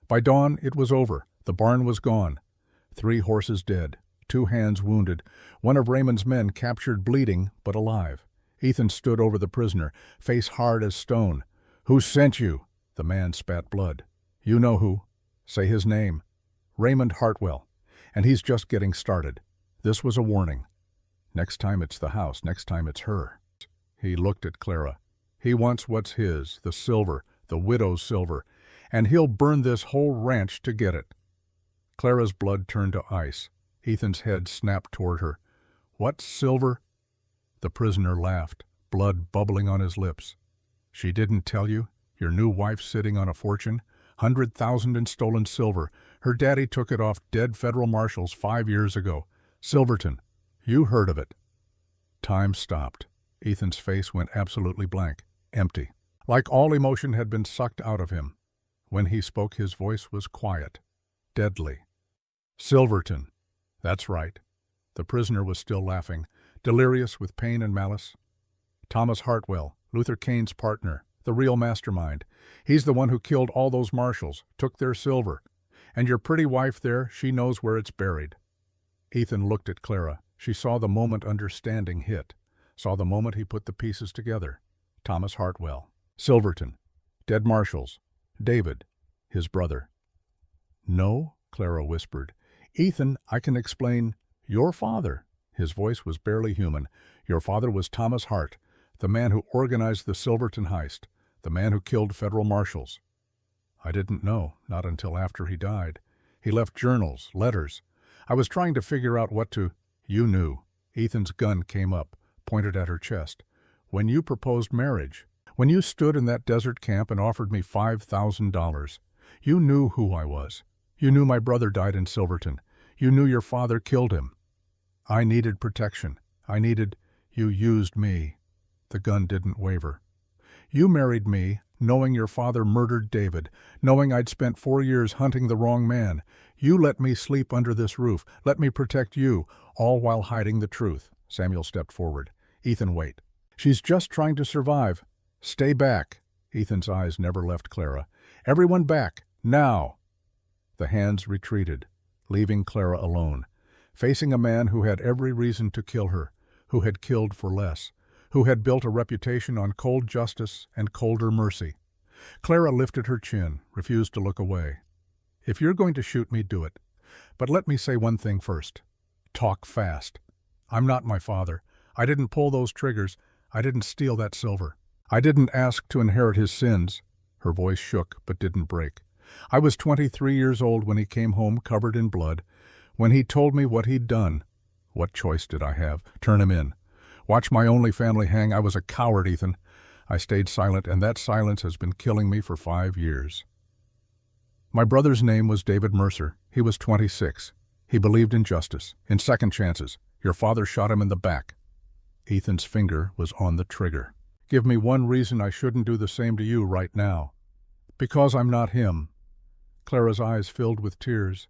By dawn, it was over. The barn was gone. 3 horses dead, 2 hands wounded, one of Raymond's men captured bleeding but alive. Ethan stood over the prisoner, face hard as stone. "Who sent you?" The man spat blood. "You know who. Say his name." "Raymond Hartwell. And he's just getting started." This was a warning. Next time it's the house, next time it's her. He looked at Clara. "He wants what's his, the silver, the widow's silver, and he'll burn this whole ranch to get it." Clara's blood turned to ice. Ethan's head snapped toward her. "What silver?" The prisoner laughed, blood bubbling on his lips. "She didn't tell you? Your new wife sitting on a fortune? 100,000 in stolen silver. Her daddy took it off dead federal marshals 5 years ago. Silverton. You heard of it." Time stopped. Ethan's face went absolutely blank, empty, like all emotion had been sucked out of him. When he spoke, his voice was quiet, deadly. "Silverton. That's right." The prisoner was still laughing, delirious with pain and malice. "Thomas Hartwell, Luther Kane's partner, the real mastermind. He's the one who killed all those marshals, took their silver. And your pretty wife there, she knows where it's buried." Ethan looked at Clara. She saw the moment understanding hit. Saw the moment he put the pieces together. Thomas Hartwell. Silverton. Dead marshals. David. His brother. "No," Clara whispered. "Ethan, I can explain. Your father." His voice was barely human. "Your father was Thomas Hart, the man who organized the Silverton heist, the man who killed federal marshals." I didn't know, not until after he died. He left journals, letters. I was trying to figure out what to... You knew. Ethan's gun came up, pointed at her chest. "When you proposed marriage, when you stood in that desert camp and offered me $5,000, you knew who I was. You knew my brother died in Silverton. You knew your father killed him. I needed protection. You used me." The gun didn't waver. "You married me, knowing your father murdered David, knowing I'd spent 4 years hunting the wrong man. You let me sleep under this roof, let me protect you, all while hiding the truth." Samuel stepped forward. "Ethan, wait. She's just trying to survive. Stay back." Ethan's eyes never left Clara. "Everyone back, now." The hands retreated, leaving Clara alone, facing a man who had every reason to kill her, who had killed for less, who had built a reputation on cold justice and colder mercy. Clara lifted her chin, refused to look away. "If you're going to shoot me, do it. But let me say one thing first. Talk fast. I'm not my father. I didn't pull those triggers. I didn't steal that silver. I didn't ask to inherit his sins." Her voice shook but didn't break. "I was 23 years old when he came home covered in blood. When he told me what he'd done. What choice did I have? Turn him in. Watch my only family hang. I was a coward, Ethan. I stayed silent, and that silence has been killing me for 5 years. My brother's name was David Mercer. He was 26. He believed in justice, in second chances. Your father shot him in the back." Ethan's finger was on the trigger. "Give me one reason I shouldn't do the same to you right now." "Because I'm not him." Clara's eyes filled with tears.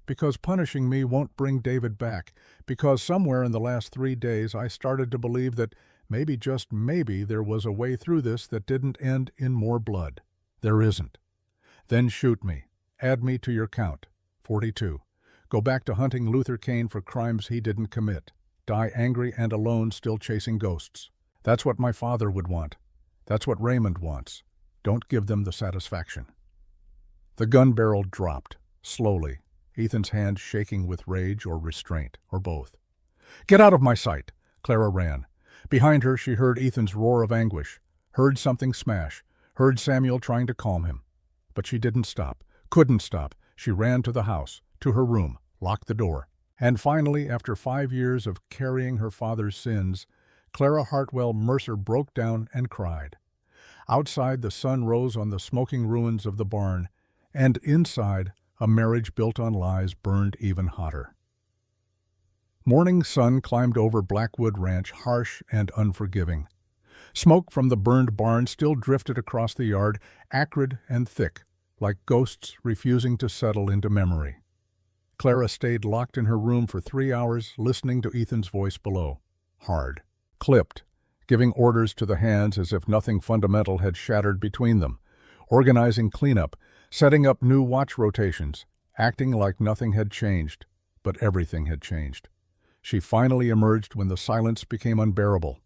"Because punishing me won't bring David back. Because somewhere in the last 3 days I started to believe that maybe, just maybe, there was a way through this that didn't end in more blood. There isn't. Then shoot me. Add me to your count. 42. Go back to hunting Luther Kane for crimes he didn't commit. Die angry and alone, still chasing ghosts. That's what my father would want. That's what Raymond wants. Don't give them the satisfaction." The gun barrel dropped, slowly, Ethan's hand shaking with rage or restraint, or both. "Get out of my sight!" Clara ran. Behind her she heard Ethan's roar of anguish, heard something smash, heard Samuel trying to calm him. But she didn't stop, couldn't stop. She ran to the house, to her room, locked the door. And finally, after 5 years of carrying her father's sins, Clara Hartwell Mercer broke down and cried. Outside, the sun rose on the smoking ruins of the barn, and inside, a marriage built on lies burned even hotter. Morning sun climbed over Blackwood Ranch, harsh and unforgiving. Smoke from the burned barn still drifted across the yard, acrid and thick, like ghosts refusing to settle into memory. Clara stayed locked in her room for 3 hours, listening to Ethan's voice below. Hard, clipped, giving orders to the hands as if nothing fundamental had shattered between them, organizing cleanup, setting up new watch rotations, acting like nothing had changed, but everything had changed. She finally emerged when the silence became unbearable,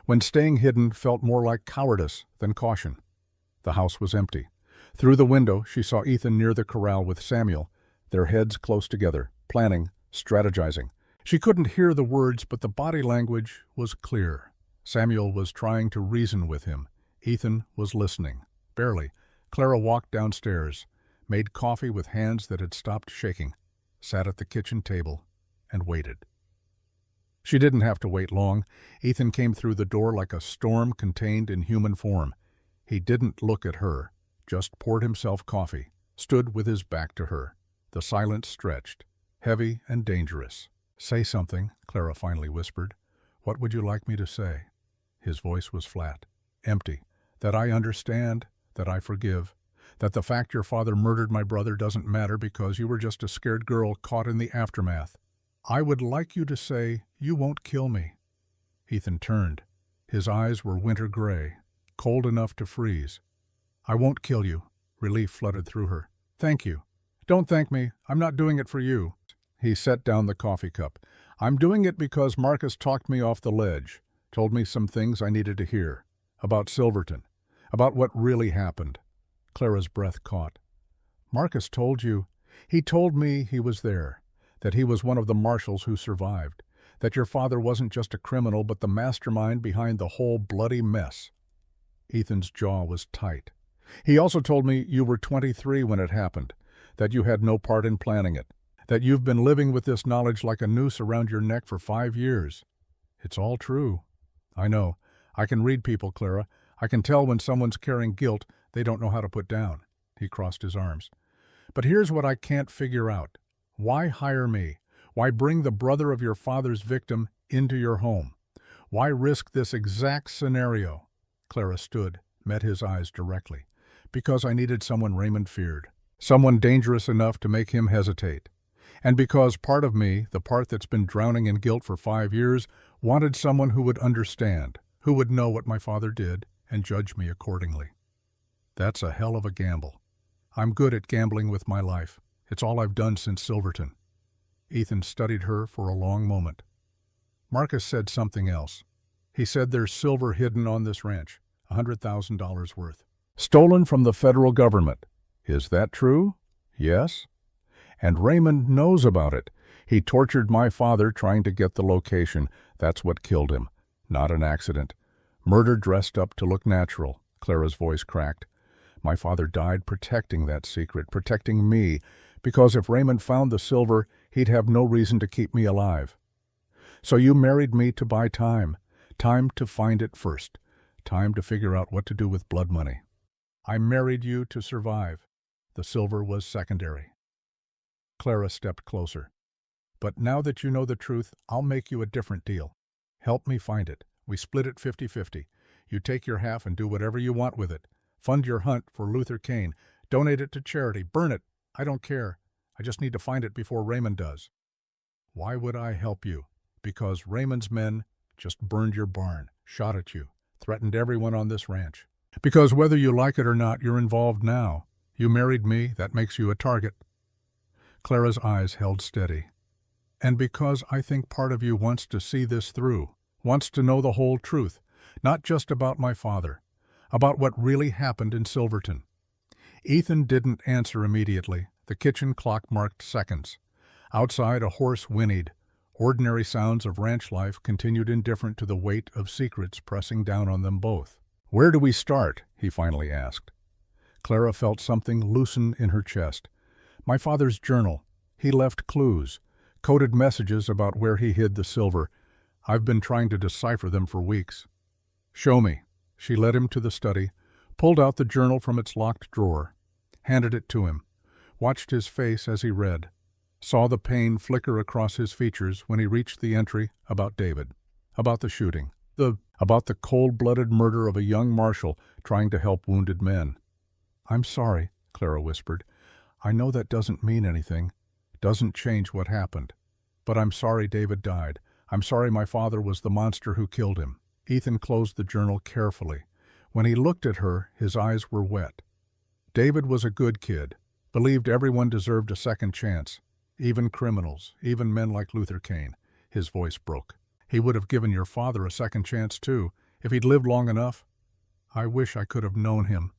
when staying hidden felt more like cowardice than caution. The house was empty. Through the window, she saw Ethan near the corral with Samuel, their heads close together, planning, strategizing. She couldn't hear the words, but the body language was clear. Samuel was trying to reason with him. Ethan was listening. Barely. Clara walked downstairs, made coffee with hands that had stopped shaking, sat at the kitchen table, and waited. She didn't have to wait long. Ethan came through the door like a storm contained in human form. He didn't look at her, just poured himself coffee, stood with his back to her. The silence stretched, heavy and dangerous. "Say something," Clara finally whispered. "What would you like me to say?" His voice was flat, empty. "That I understand, that I forgive, that the fact your father murdered my brother doesn't matter because you were just a scared girl caught in the aftermath. I would like you to say, you won't kill me." Ethan turned. His eyes were winter gray, cold enough to freeze. "I won't kill you." Relief flooded through her. "Thank you." "Don't thank me. I'm not doing it for you." He set down the coffee cup. "I'm doing it because Marcus talked me off the ledge. Told me some things I needed to hear. About Silverton. About what really happened. Clara's breath caught. Marcus told you. He told me he was there. That he was one of the marshals who survived. That your father wasn't just a criminal but the mastermind behind the whole bloody mess. Ethan's jaw was tight. He also told me you were 23 when it happened. That you had no part in planning it. That you've been living with this knowledge like a noose around your neck for 5 years. It's all true. I know. I can read people, Clara. I can tell when someone's carrying guilt they don't know how to put down. He crossed his arms. But here's what I can't figure out. Why hire me? Why bring the brother of your father's victim into your home? Why risk this exact scenario? Clara stood, met his eyes directly. Because I needed someone Raymond feared. Someone dangerous enough to make him hesitate. And because part of me, the part that's been drowning in guilt for 5 years, wanted someone who would understand, who would know what my father did and judge me accordingly. That's a hell of a gamble. I'm good at gambling with my life. It's all I've done since Silverton. Ethan studied her for a long moment. Marcus said something else. He said there's silver hidden on this ranch, $100,000 worth. Stolen from the federal government. Is that true? Yes. And Raymond knows about it. He tortured my father trying to get the location. That's what killed him. Not an accident. Murder dressed up to look natural. Clara's voice cracked. My father died protecting that secret, protecting me, because if Raymond found the silver, he'd have no reason to keep me alive. So you married me to buy time. Time to find it first. Time to figure out what to do with blood money. I married you to survive. The silver was secondary. Clara stepped closer. But now that you know the truth, I'll make you a different deal. Help me find it. We split it 50-50. You take your half and do whatever you want with it. Fund your hunt for Luther Kane. Donate it to charity. Burn it. I don't care. I just need to find it before Raymond does. Why would I help you? Because Raymond's men just burned your barn, shot at you, threatened everyone on this ranch. Because whether you like it or not, you're involved now. You married me, that makes you a target. Clara's eyes held steady. And because I think part of you wants to see this through, wants to know the whole truth, not just about my father, about what really happened in Silverton. Ethan didn't answer immediately. The kitchen clock marked seconds. Outside, a horse whinnied. Ordinary sounds of ranch life continued indifferent to the weight of secrets pressing down on them both. Where do we start? He finally asked. Clara felt something loosen in her chest. My father's journal. He left clues, coded messages about where he hid the silver. I've been trying to decipher them for weeks. Show me. She led him to the study, pulled out the journal from its locked drawer, handed it to him, watched his face as he read, saw the pain flicker across his features when he reached the entry about David, about the shooting, about the cold-blooded murder of a young marshal trying to help wounded men. I'm sorry, Clara whispered. I know that doesn't mean anything, doesn't change what happened. But I'm sorry David died. I'm sorry my father was the monster who killed him. Ethan closed the journal carefully. When he looked at her, his eyes were wet. David was a good kid, believed everyone deserved a second chance, even criminals, even men like Luther Kane. His voice broke. He would have given your father a second chance too, if he'd lived long enough. I wish I could have known him.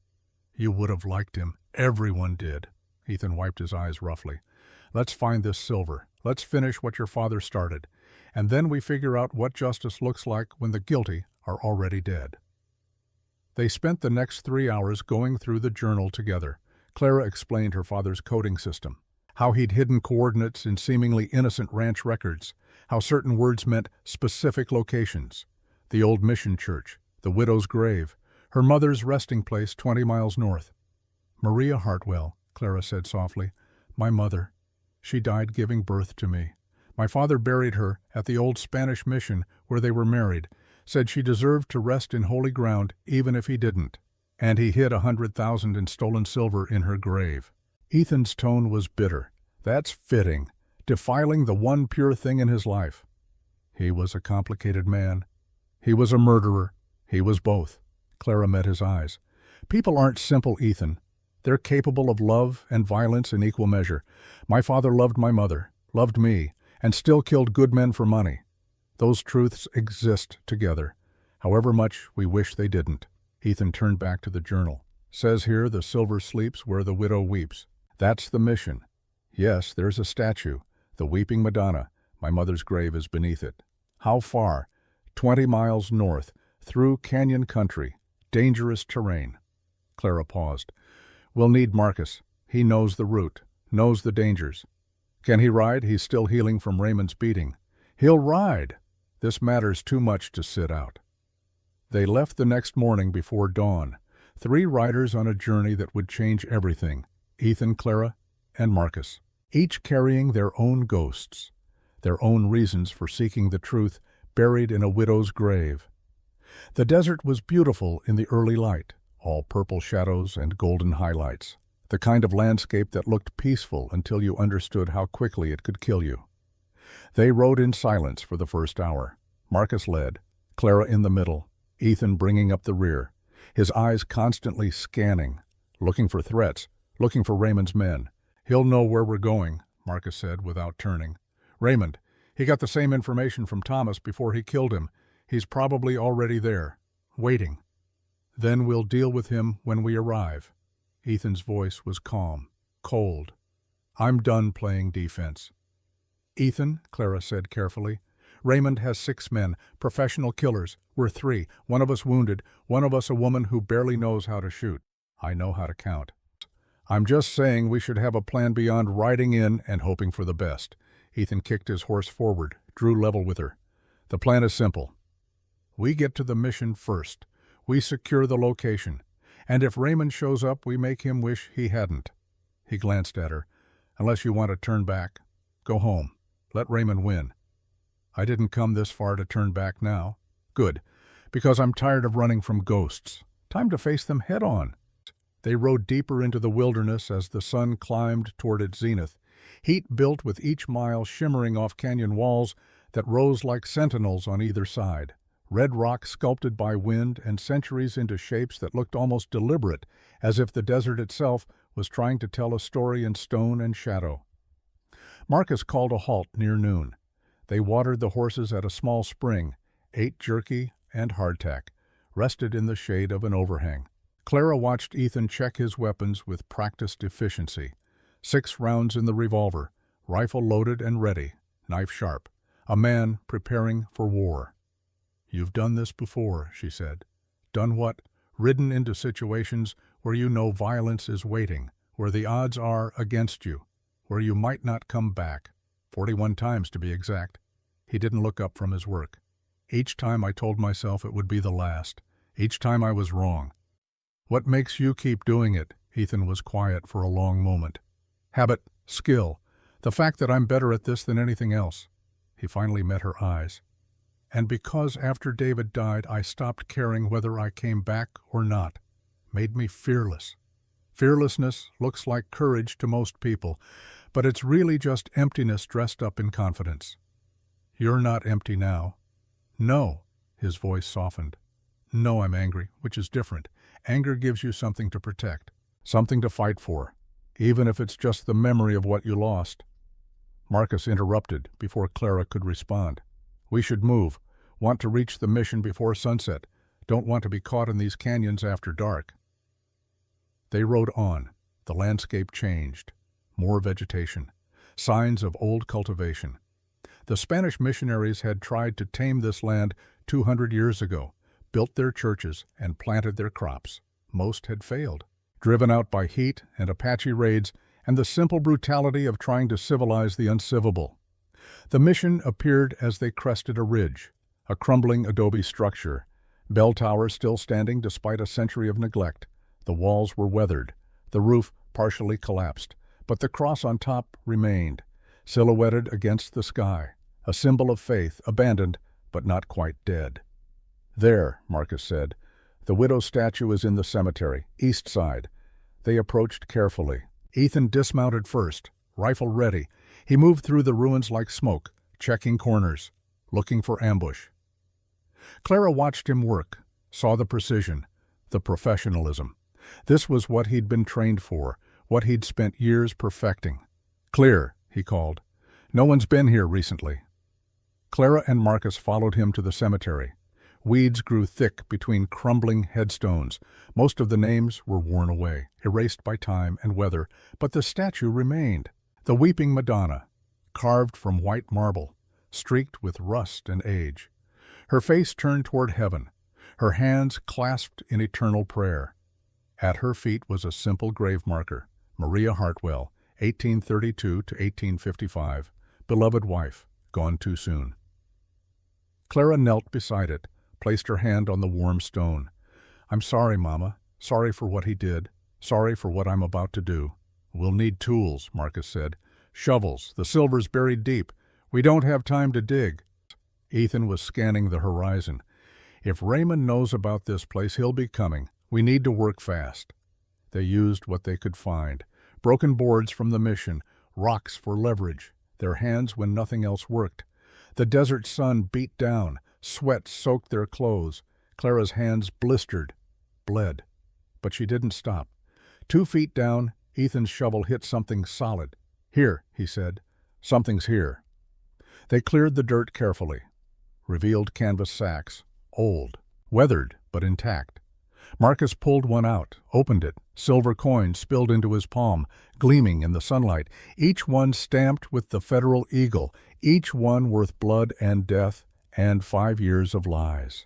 You would have liked him. Everyone did. Ethan wiped his eyes roughly. Let's find this silver. Let's finish what your father started. And then we figure out what justice looks like when the guilty are already dead. They spent the next 3 hours going through the journal together. Clara explained her father's coding system, how he'd hidden coordinates in seemingly innocent ranch records, how certain words meant specific locations. The old mission church, the widow's grave, her mother's resting place 20 miles north. Maria Hartwell, Clara said softly, my mother. She died giving birth to me. My father buried her at the old Spanish mission where they were married, said she deserved to rest in holy ground even if he didn't. And he hid 100,000 in stolen silver in her grave. Ethan's tone was bitter. That's fitting, defiling the one pure thing in his life. He was a complicated man. He was a murderer. He was both. Clara met his eyes. People aren't simple, Ethan. They're capable of love and violence in equal measure. My father loved my mother, loved me, and still killed good men for money. Those truths exist together. However much we wish they didn't. Ethan turned back to the journal. Says here the silver sleeps where the widow weeps. That's the mission. Yes, there's a statue, the Weeping Madonna. My mother's grave is beneath it. How far? 20 miles north, through canyon country, dangerous terrain. Clara paused. We'll need Marcus. He knows the route, knows the dangers. Can he ride? He's still healing from Raymond's beating. He'll ride. This matters too much to sit out. They left the next morning before dawn, 3 riders on a journey that would change everything. Ethan, Clara, and Marcus, each carrying their own ghosts, their own reasons for seeking the truth buried in a widow's grave. The desert was beautiful in the early light, all purple shadows and golden highlights, the kind of landscape that looked peaceful until you understood how quickly it could kill you. They rode in silence for the first hour. Marcus led, Clara in the middle, Ethan bringing up the rear, his eyes constantly scanning, looking for threats, looking for Raymond's men. He'll know where we're going, Marcus said without turning. Raymond, he got the same information from Thomas before he killed him. He's probably already there, waiting. Then we'll deal with him when we arrive. Ethan's voice was calm, cold. I'm done playing defense. Ethan, Clara said carefully, Raymond has 6 men, professional killers. We're 3, one of us wounded, one of us a woman who barely knows how to shoot. I know how to count. I'm just saying we should have a plan beyond riding in and hoping for the best. Ethan kicked his horse forward, drew level with her. The plan is simple. We get to the mission first. We secure the location. And if Raymond shows up, we make him wish he hadn't. He glanced at her. Unless you want to turn back, go home. Let Raymond win. I didn't come this far to turn back now. Good, because I'm tired of running from ghosts. Time to face them head on. They rode deeper into the wilderness as the sun climbed toward its zenith, heat built with each mile shimmering off canyon walls that rose like sentinels on either side, red rock sculpted by wind and centuries into shapes that looked almost deliberate, as if the desert itself was trying to tell a story in stone and shadow. Marcus called a halt near noon. They watered the horses at a small spring, ate jerky and hardtack, rested in the shade of an overhang. Clara watched Ethan check his weapons with practiced efficiency. 6 rounds in the revolver, rifle loaded and ready, knife sharp. A man preparing for war. You've done this before, she said. Done what? Ridden into situations where you know violence is waiting, where the odds are against you, where you might not come back. 41 times to be exact. He didn't look up from his work. Each time I told myself it would be the last. Each time I was wrong. What makes you keep doing it? Ethan was quiet for a long moment. Habit, skill, the fact that I'm better at this than anything else. He finally met her eyes. And because after David died I stopped caring whether I came back or not. Made me fearless. Fearlessness looks like courage to most people, but it's really just emptiness dressed up in confidence. You're not empty now. No, his voice softened. No, I'm angry, which is different. Anger gives you something to protect, something to fight for, even if it's just the memory of what you lost. Marcus interrupted before Clara could respond. We should move. Want to reach the mission before sunset. Don't want to be caught in these canyons after dark. They rode on. The landscape changed. More vegetation. Signs of old cultivation. The Spanish missionaries had tried to tame this land 200 years ago, built their churches and planted their crops. Most had failed, driven out by heat and Apache raids and the simple brutality of trying to civilize the uncivil. The mission appeared as they crested a ridge, a crumbling adobe structure, bell tower still standing despite a century of neglect. The walls were weathered, the roof partially collapsed, but the cross on top remained, silhouetted against the sky, a symbol of faith, abandoned but not quite dead. There, Marcus said, the widow's statue is in the cemetery, east side. They approached carefully. Ethan dismounted first, rifle ready. He moved through the ruins like smoke, checking corners, looking for ambush. Clara watched him work, saw the precision, the professionalism. This was what he'd been trained for, what he'd spent years perfecting. Clear, he called. No one's been here recently. Clara and Marcus followed him to the cemetery. Weeds grew thick between crumbling headstones. Most of the names were worn away, erased by time and weather, but the statue remained. The Weeping Madonna, carved from white marble, streaked with rust and age. Her face turned toward heaven, her hands clasped in eternal prayer. At her feet was a simple grave marker, Maria Hartwell, 1832 to 1855, beloved wife, gone too soon. Clara knelt beside it, placed her hand on the warm stone. "I'm sorry, Mama. Sorry for what he did. Sorry for what I'm about to do." "We'll need tools," Marcus said. "Shovels. The silver's buried deep. We don't have time to dig." Ethan was scanning the horizon. "If Raymond knows about this place, he'll be coming. We need to work fast." They used what they could find. Broken boards from the mission, rocks for leverage, their hands when nothing else worked. The desert sun beat down, sweat soaked their clothes. Clara's hands blistered, bled. But she didn't stop. 2 feet down, Ethan's shovel hit something solid. "Here," he said. "Something's here." They cleared the dirt carefully. Revealed canvas sacks, old, weathered but intact. Marcus pulled one out, opened it. Silver coins spilled into his palm, gleaming in the sunlight, each one stamped with the federal eagle, each one worth blood and death and 5 years of lies.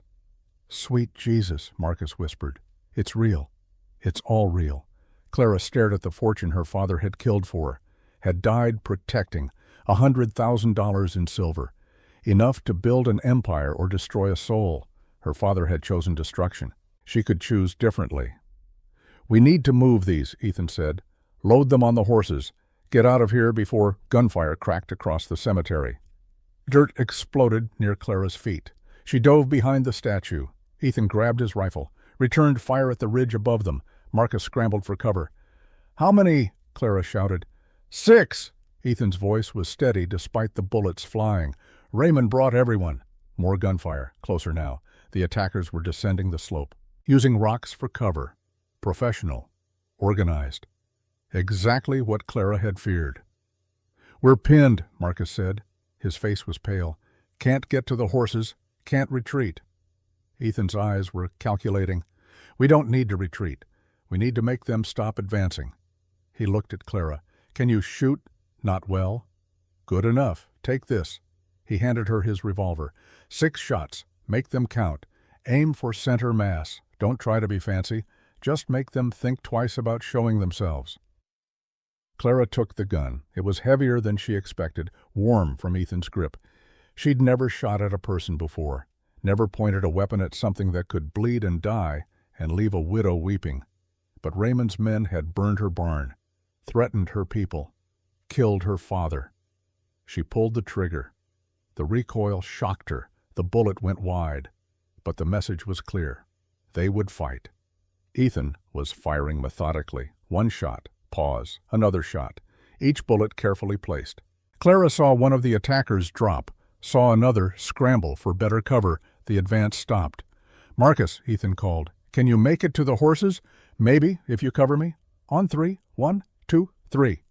"Sweet Jesus," Marcus whispered. "It's real. It's all real." Clara stared at the fortune her father had killed for, had died protecting, $100,000 in silver. Enough to build an empire or destroy a soul. Her father had chosen destruction. She could choose differently. "We need to move these," Ethan said. "Load them on the horses. Get out of here before..." Gunfire cracked across the cemetery. Dirt exploded near Clara's feet. She dove behind the statue. Ethan grabbed his rifle, returned fire at the ridge above them. Marcus scrambled for cover. "How many?" Clara shouted. "6!" Ethan's voice was steady despite the bullets flying. "Raymond brought everyone." More gunfire, closer now. The attackers were descending the slope, using rocks for cover. Professional. Organized. Exactly what Clara had feared. "We're pinned," Marcus said. His face was pale. "Can't get to the horses. Can't retreat." Ethan's eyes were calculating. "We don't need to retreat. We need to make them stop advancing." He looked at Clara. "Can you shoot?" "Not well." "Good enough. Take this." He handed her his revolver. 6 shots. Make them count. Aim for center mass. Don't try to be fancy. Just make them think twice about showing themselves. Clara took the gun. It was heavier than she expected, warm from Ethan's grip. She'd never shot at a person before, never pointed a weapon at something that could bleed and die and leave a widow weeping. But Raymond's men had burned her barn, threatened her people, killed her father. She pulled the trigger. The recoil shocked her. The bullet went wide. But the message was clear. They would fight. Ethan was firing methodically. 1 shot, pause, another shot, each bullet carefully placed. Clara saw one of the attackers drop, saw another scramble for better cover. The advance stopped. "Marcus," Ethan called, "can you make it to the horses?" "Maybe, if you cover me." "On 3. 1, 2, 3.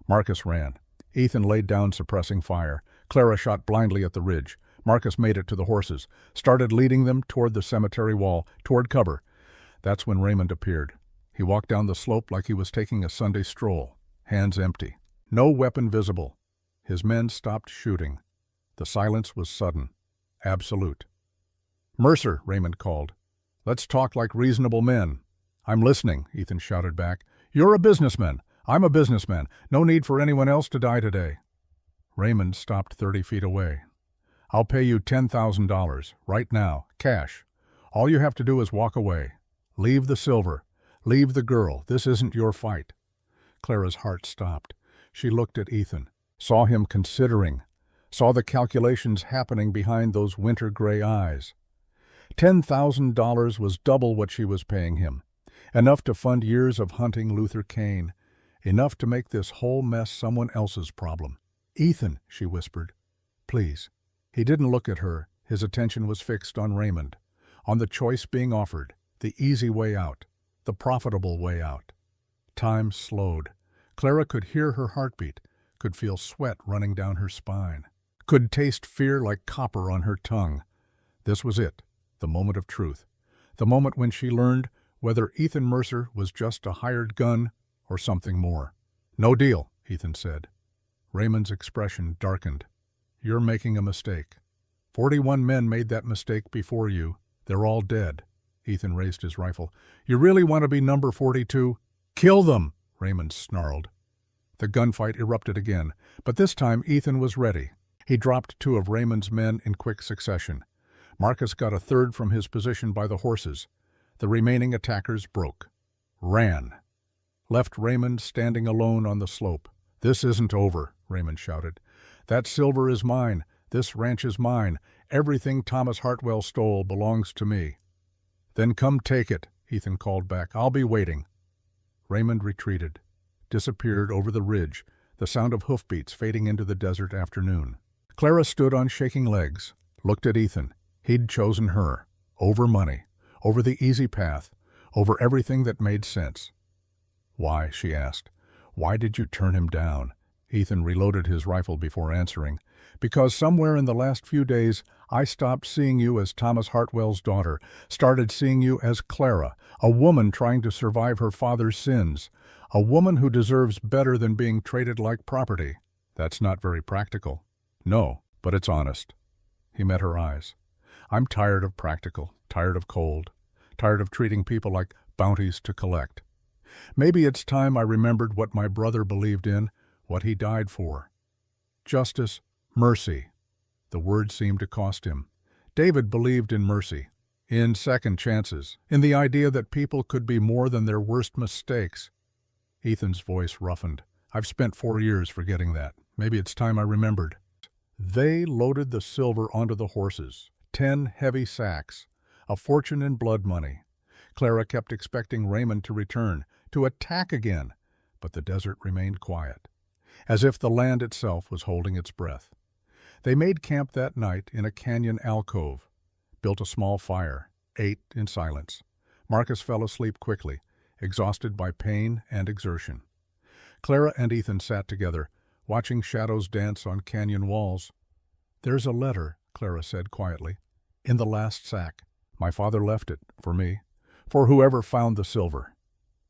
Marcus ran. Ethan laid down, suppressing fire. Clara shot blindly at the ridge. Marcus made it to the horses, started leading them toward the cemetery wall, toward cover. That's when Raymond appeared. He walked down the slope like he was taking a Sunday stroll, hands empty. No weapon visible. His men stopped shooting. The silence was sudden, absolute. "Mercer," Raymond called. "Let's talk like reasonable men." "I'm listening," Ethan shouted back. "You're a businessman. I'm a businessman. No need for anyone else to die today." Raymond stopped 30 feet away. "I'll pay you $10,000, right now, cash. All you have to do is walk away. Leave the silver. Leave the girl. This isn't your fight." Clara's heart stopped. She looked at Ethan, saw him considering, saw the calculations happening behind those winter-gray eyes. $10,000 was double what she was paying him. Enough to fund years of hunting Luther Kane. Enough to make this whole mess someone else's problem. "Ethan," she whispered, "please." He didn't look at her. His attention was fixed on Raymond, on the choice being offered, the easy way out, the profitable way out. Time slowed. Clara could hear her heartbeat, could feel sweat running down her spine, could taste fear like copper on her tongue. This was it, the moment of truth, the moment when she learned whether Ethan Mercer was just a hired gun or something more. "No deal," Ethan said. Raymond's expression darkened. "You're making a mistake. 41 men made that mistake before you. They're all dead." Ethan raised his rifle. "You really want to be number 42? Kill them!" Raymond snarled. The gunfight erupted again, but this time Ethan was ready. He dropped 2 of Raymond's men in quick succession. Marcus got a third from his position by the horses. The remaining attackers broke. Ran. Left Raymond standing alone on the slope. "This isn't over," Raymond shouted. "That silver is mine. This ranch is mine. Everything Thomas Hartwell stole belongs to me." "Then come take it," Ethan called back. "I'll be waiting." Raymond retreated, disappeared over the ridge, the sound of hoofbeats fading into the desert afternoon. Clara stood on shaking legs, looked at Ethan. He'd chosen her, over money, over the easy path, over everything that made sense. "Why?" she asked. "Why did you turn him down?" Ethan reloaded his rifle before answering. "Because somewhere in the last few days I stopped seeing you as Thomas Hartwell's daughter, started seeing you as Clara, a woman trying to survive her father's sins, a woman who deserves better than being treated like property. That's not very practical." "No, but it's honest." He met her eyes. "I'm tired of practical, tired of cold, tired of treating people like bounties to collect. Maybe it's time I remembered what my brother believed in, what he died for. Justice, mercy." The word seemed to cost him. David believed in mercy, in second chances, in the idea that people could be more than their worst mistakes. Ethan's voice roughened. "I've spent 4 years forgetting that. Maybe it's time I remembered." They loaded the silver onto the horses, 10 heavy sacks, a fortune in blood money. Clara kept expecting Raymond to return, to attack again, but the desert remained quiet, as if the land itself was holding its breath. They made camp that night in a canyon alcove, built a small fire, ate in silence. Marcus fell asleep quickly, exhausted by pain and exertion. Clara and Ethan sat together, watching shadows dance on canyon walls. "There's a letter," Clara said quietly, "in the last sack. My father left it, for me, for whoever found the silver.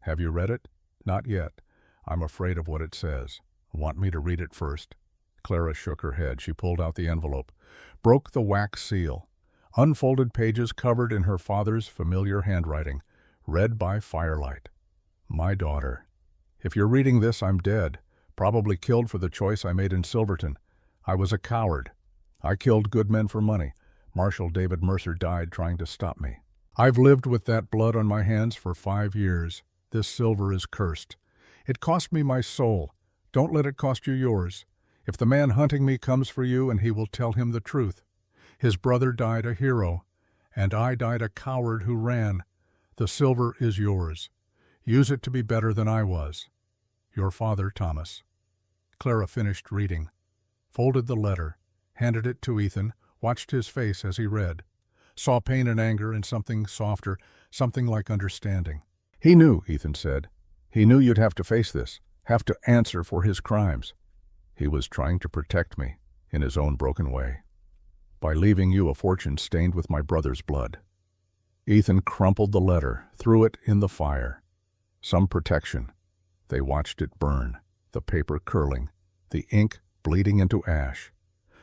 Have you read it?" "Not yet. I'm afraid of what it says." "Want me to read it first?" Clara shook her head. She pulled out the envelope, broke the wax seal. Unfolded pages covered in her father's familiar handwriting, read by firelight. "My daughter, if you're reading this, I'm dead, probably killed for the choice I made in Silverton. I was a coward. I killed good men for money. Marshal David Mercer died trying to stop me. I've lived with that blood on my hands for 5 years. This silver is cursed. It cost me my soul. Don't let it cost you yours. If the man hunting me comes for you, and he will tell him the truth. His brother died a hero, and I died a coward who ran. The silver is yours. Use it to be better than I was. Your father, Thomas." Clara finished reading, folded the letter, handed it to Ethan, watched his face as he read, saw pain and anger and something softer, something like understanding. "He knew," Ethan said. "He knew you'd have to face this, have to answer for his crimes. He was trying to protect me, in his own broken way, by leaving you a fortune stained with my brother's blood." Ethan crumpled the letter, threw it in the fire. Some protection. They watched it burn, the paper curling, the ink bleeding into ash.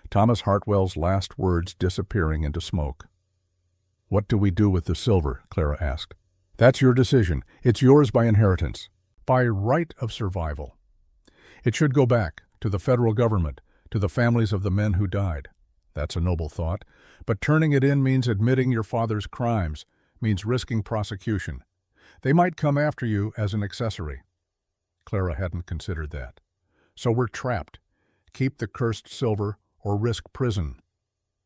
Thomas Hartwell's last words disappearing into smoke. "What do we do with the silver?" Clara asked. "That's your decision. It's yours by inheritance, by right of survival. It should go back to the federal government, to the families of the men who died. That's a noble thought, but turning it in means admitting your father's crimes, means risking prosecution. They might come after you as an accessory." Clara hadn't considered that. "So we're trapped. Keep the cursed silver or risk prison."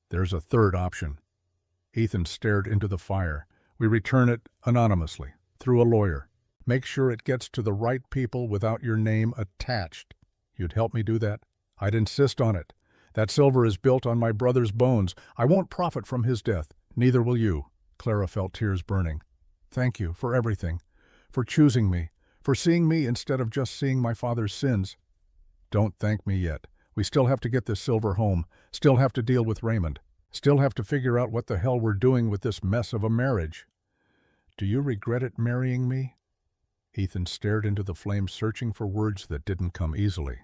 "There's a third option." Ethan stared into the fire. "We return it anonymously, through a lawyer. Make sure it gets to the right people without your name attached. You'd help me do that?" "I'd insist on it. That silver is built on my brother's bones. I won't profit from his death. Neither will you." Clara felt tears burning. "Thank you for everything, for choosing me, for seeing me instead of just seeing my father's sins." "Don't thank me yet. We still have to get this silver home, still have to deal with Raymond. Still have to figure out what the hell we're doing with this mess of a marriage. Do you regret it marrying me? Ethan stared into the flames, searching for words that didn't come easily.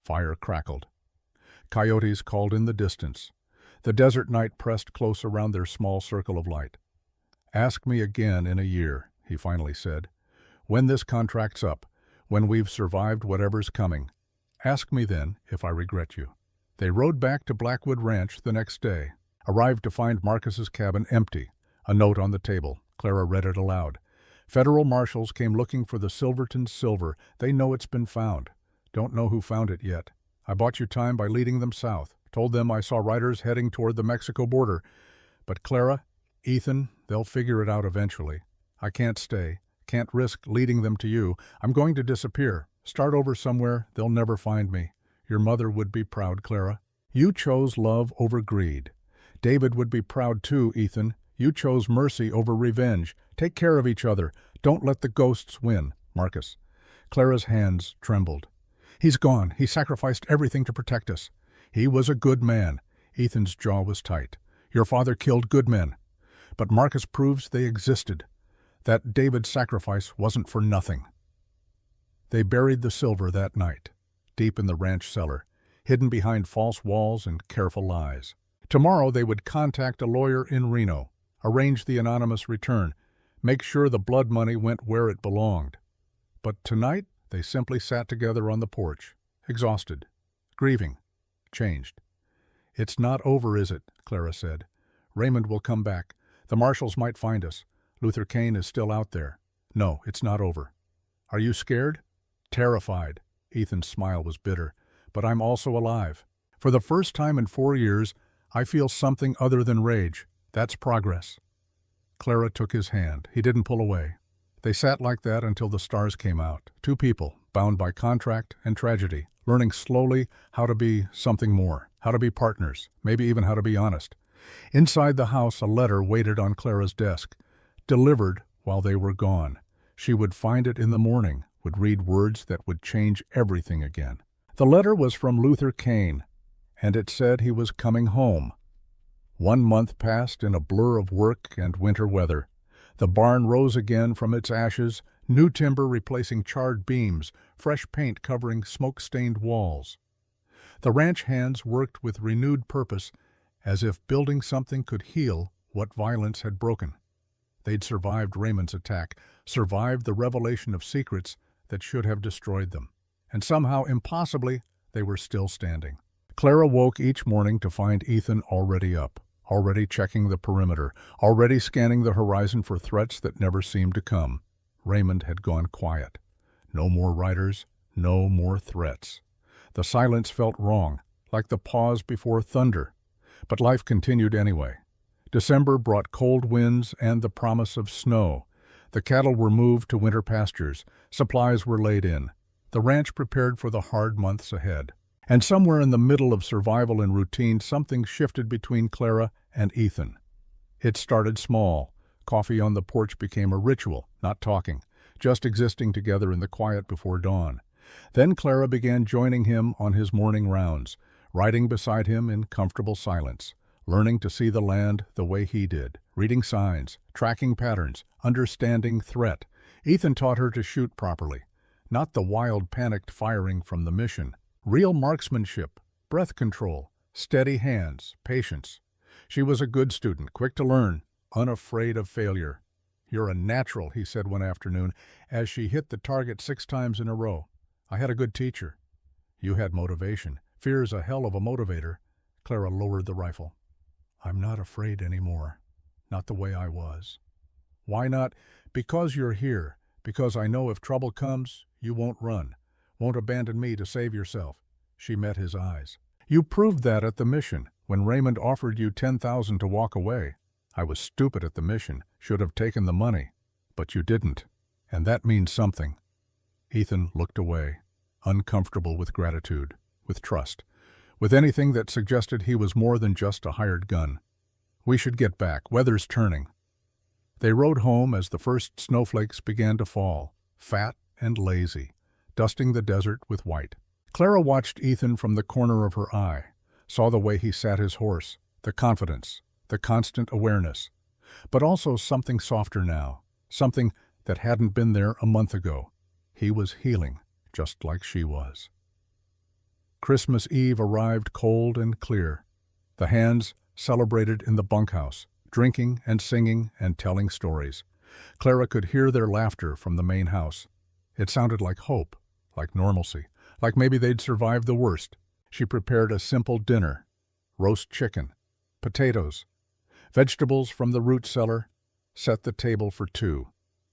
Fire crackled. Coyotes called in the distance. The desert night pressed close around their small circle of light. Ask me again in a year, he finally said. When this contract's up, when we've survived whatever's coming. Ask me then if I regret you. They rode back to Blackwood Ranch the next day, arrived to find Marcus's cabin empty. A note on the table. Clara read it aloud. Federal marshals came looking for the Silverton silver. They know it's been found. Don't know who found it yet. I bought you time by leading them south. Told them I saw riders heading toward the Mexico border. But Clara, Ethan, they'll figure it out eventually. I can't stay. Can't risk leading them to you. I'm going to disappear. Start over somewhere. They'll never find me. Your mother would be proud, Clara. You chose love over greed. David would be proud too, Ethan. You chose mercy over revenge. Take care of each other. Don't let the ghosts win, Marcus. Clara's hands trembled. He's gone. He sacrificed everything to protect us. He was a good man. Ethan's jaw was tight. Your father killed good men. But Marcus proves they existed. That David's sacrifice wasn't for nothing. They buried the silver that night, deep in the ranch cellar, hidden behind false walls and careful lies. Tomorrow they would contact a lawyer in Reno, arrange the anonymous return, make sure the blood money went where it belonged. But tonight they simply sat together on the porch, exhausted, grieving, changed. It's not over, is it? Clara said. Raymond will come back. The marshals might find us. Luther Kane is still out there. No, it's not over. Are you scared? Terrified. Ethan's smile was bitter. But I'm also alive. For the first time in 4 years, I feel something other than rage. That's progress. Clara took his hand. He didn't pull away. They sat like that until the stars came out. Two people, bound by contract and tragedy, learning slowly how to be something more, how to be partners, maybe even how to be honest. Inside the house, a letter waited on Clara's desk, delivered while they were gone. She would find it in the morning, would read words that would change everything again. The letter was from Luther Kane, and it said he was coming home. 1 month passed in a blur of work and winter weather. The barn rose again from its ashes, new timber replacing charred beams, fresh paint covering smoke-stained walls. The ranch hands worked with renewed purpose, as if building something could heal what violence had broken. They'd survived Raymond's attack, survived the revelation of secrets that should have destroyed them. And somehow, impossibly, they were still standing. Clara woke each morning to find Ethan already up, already checking the perimeter, already scanning the horizon for threats that never seemed to come. Raymond had gone quiet. No more riders, no more threats. The silence felt wrong, like the pause before thunder. But life continued anyway. December brought cold winds and the promise of snow. The cattle were moved to winter pastures. Supplies were laid in. The ranch prepared for the hard months ahead. And somewhere in the middle of survival and routine, something shifted between Clara and Ethan. It started small. Coffee on the porch became a ritual, not talking, just existing together in the quiet before dawn. Then Clara began joining him on his morning rounds, riding beside him in comfortable silence, learning to see the land the way he did, reading signs, tracking patterns, understanding threat. Ethan taught her to shoot properly, not the wild, panicked firing from the mission. Real marksmanship, breath control, steady hands, patience. She was a good student, quick to learn, unafraid of failure. You're a natural, he said one afternoon, as she hit the target 6 times in a row. I had a good teacher. You had motivation. Fear's a hell of a motivator. Clara lowered the rifle. I'm not afraid anymore. Not the way I was. Why not? Because you're here. Because I know if trouble comes, you won't run. Won't abandon me to save yourself. She met his eyes. You proved that at the mission, when Raymond offered you $10,000 to walk away. I was stupid at the mission, should have taken the money. But you didn't. And that means something. Ethan looked away, uncomfortable with gratitude, with trust, with anything that suggested he was more than just a hired gun. We should get back. Weather's turning. They rode home as the first snowflakes began to fall, fat and lazy, dusting the desert with white. Clara watched Ethan from the corner of her eye, saw the way he sat his horse, the confidence, the constant awareness, but also something softer now, something that hadn't been there a month ago. He was healing, just like she was. Christmas Eve arrived cold and clear. The Hands celebrated in the bunkhouse, drinking and singing and telling stories. Clara could hear their laughter from the main house. It sounded like hope, like normalcy, like maybe they'd survived the worst. She prepared a simple dinner: roast chicken, potatoes, vegetables from the root cellar, set the table for two.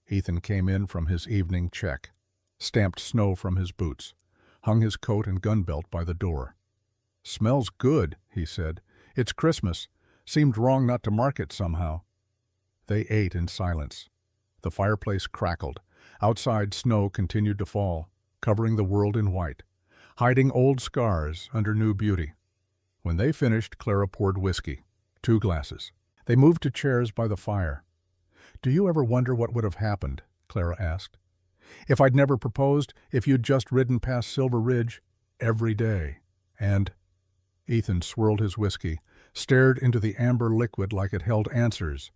Ethan came in from his evening check, stamped snow from his boots, hung his coat and gun belt by the door. "Smells good," he said. "It's Christmas. Seemed wrong not to mark it somehow." They ate in silence. The fireplace crackled. Outside, snow continued to fall, covering the world in white, hiding old scars under new beauty. When they finished, Clara poured whiskey, 2 glasses. They moved to chairs by the fire. "Do you ever wonder what would have happened?" Clara asked. "If I'd never proposed, if you'd just ridden past Silver Ridge every day, and—" Ethan swirled his whiskey, stared into the amber liquid like it held answers.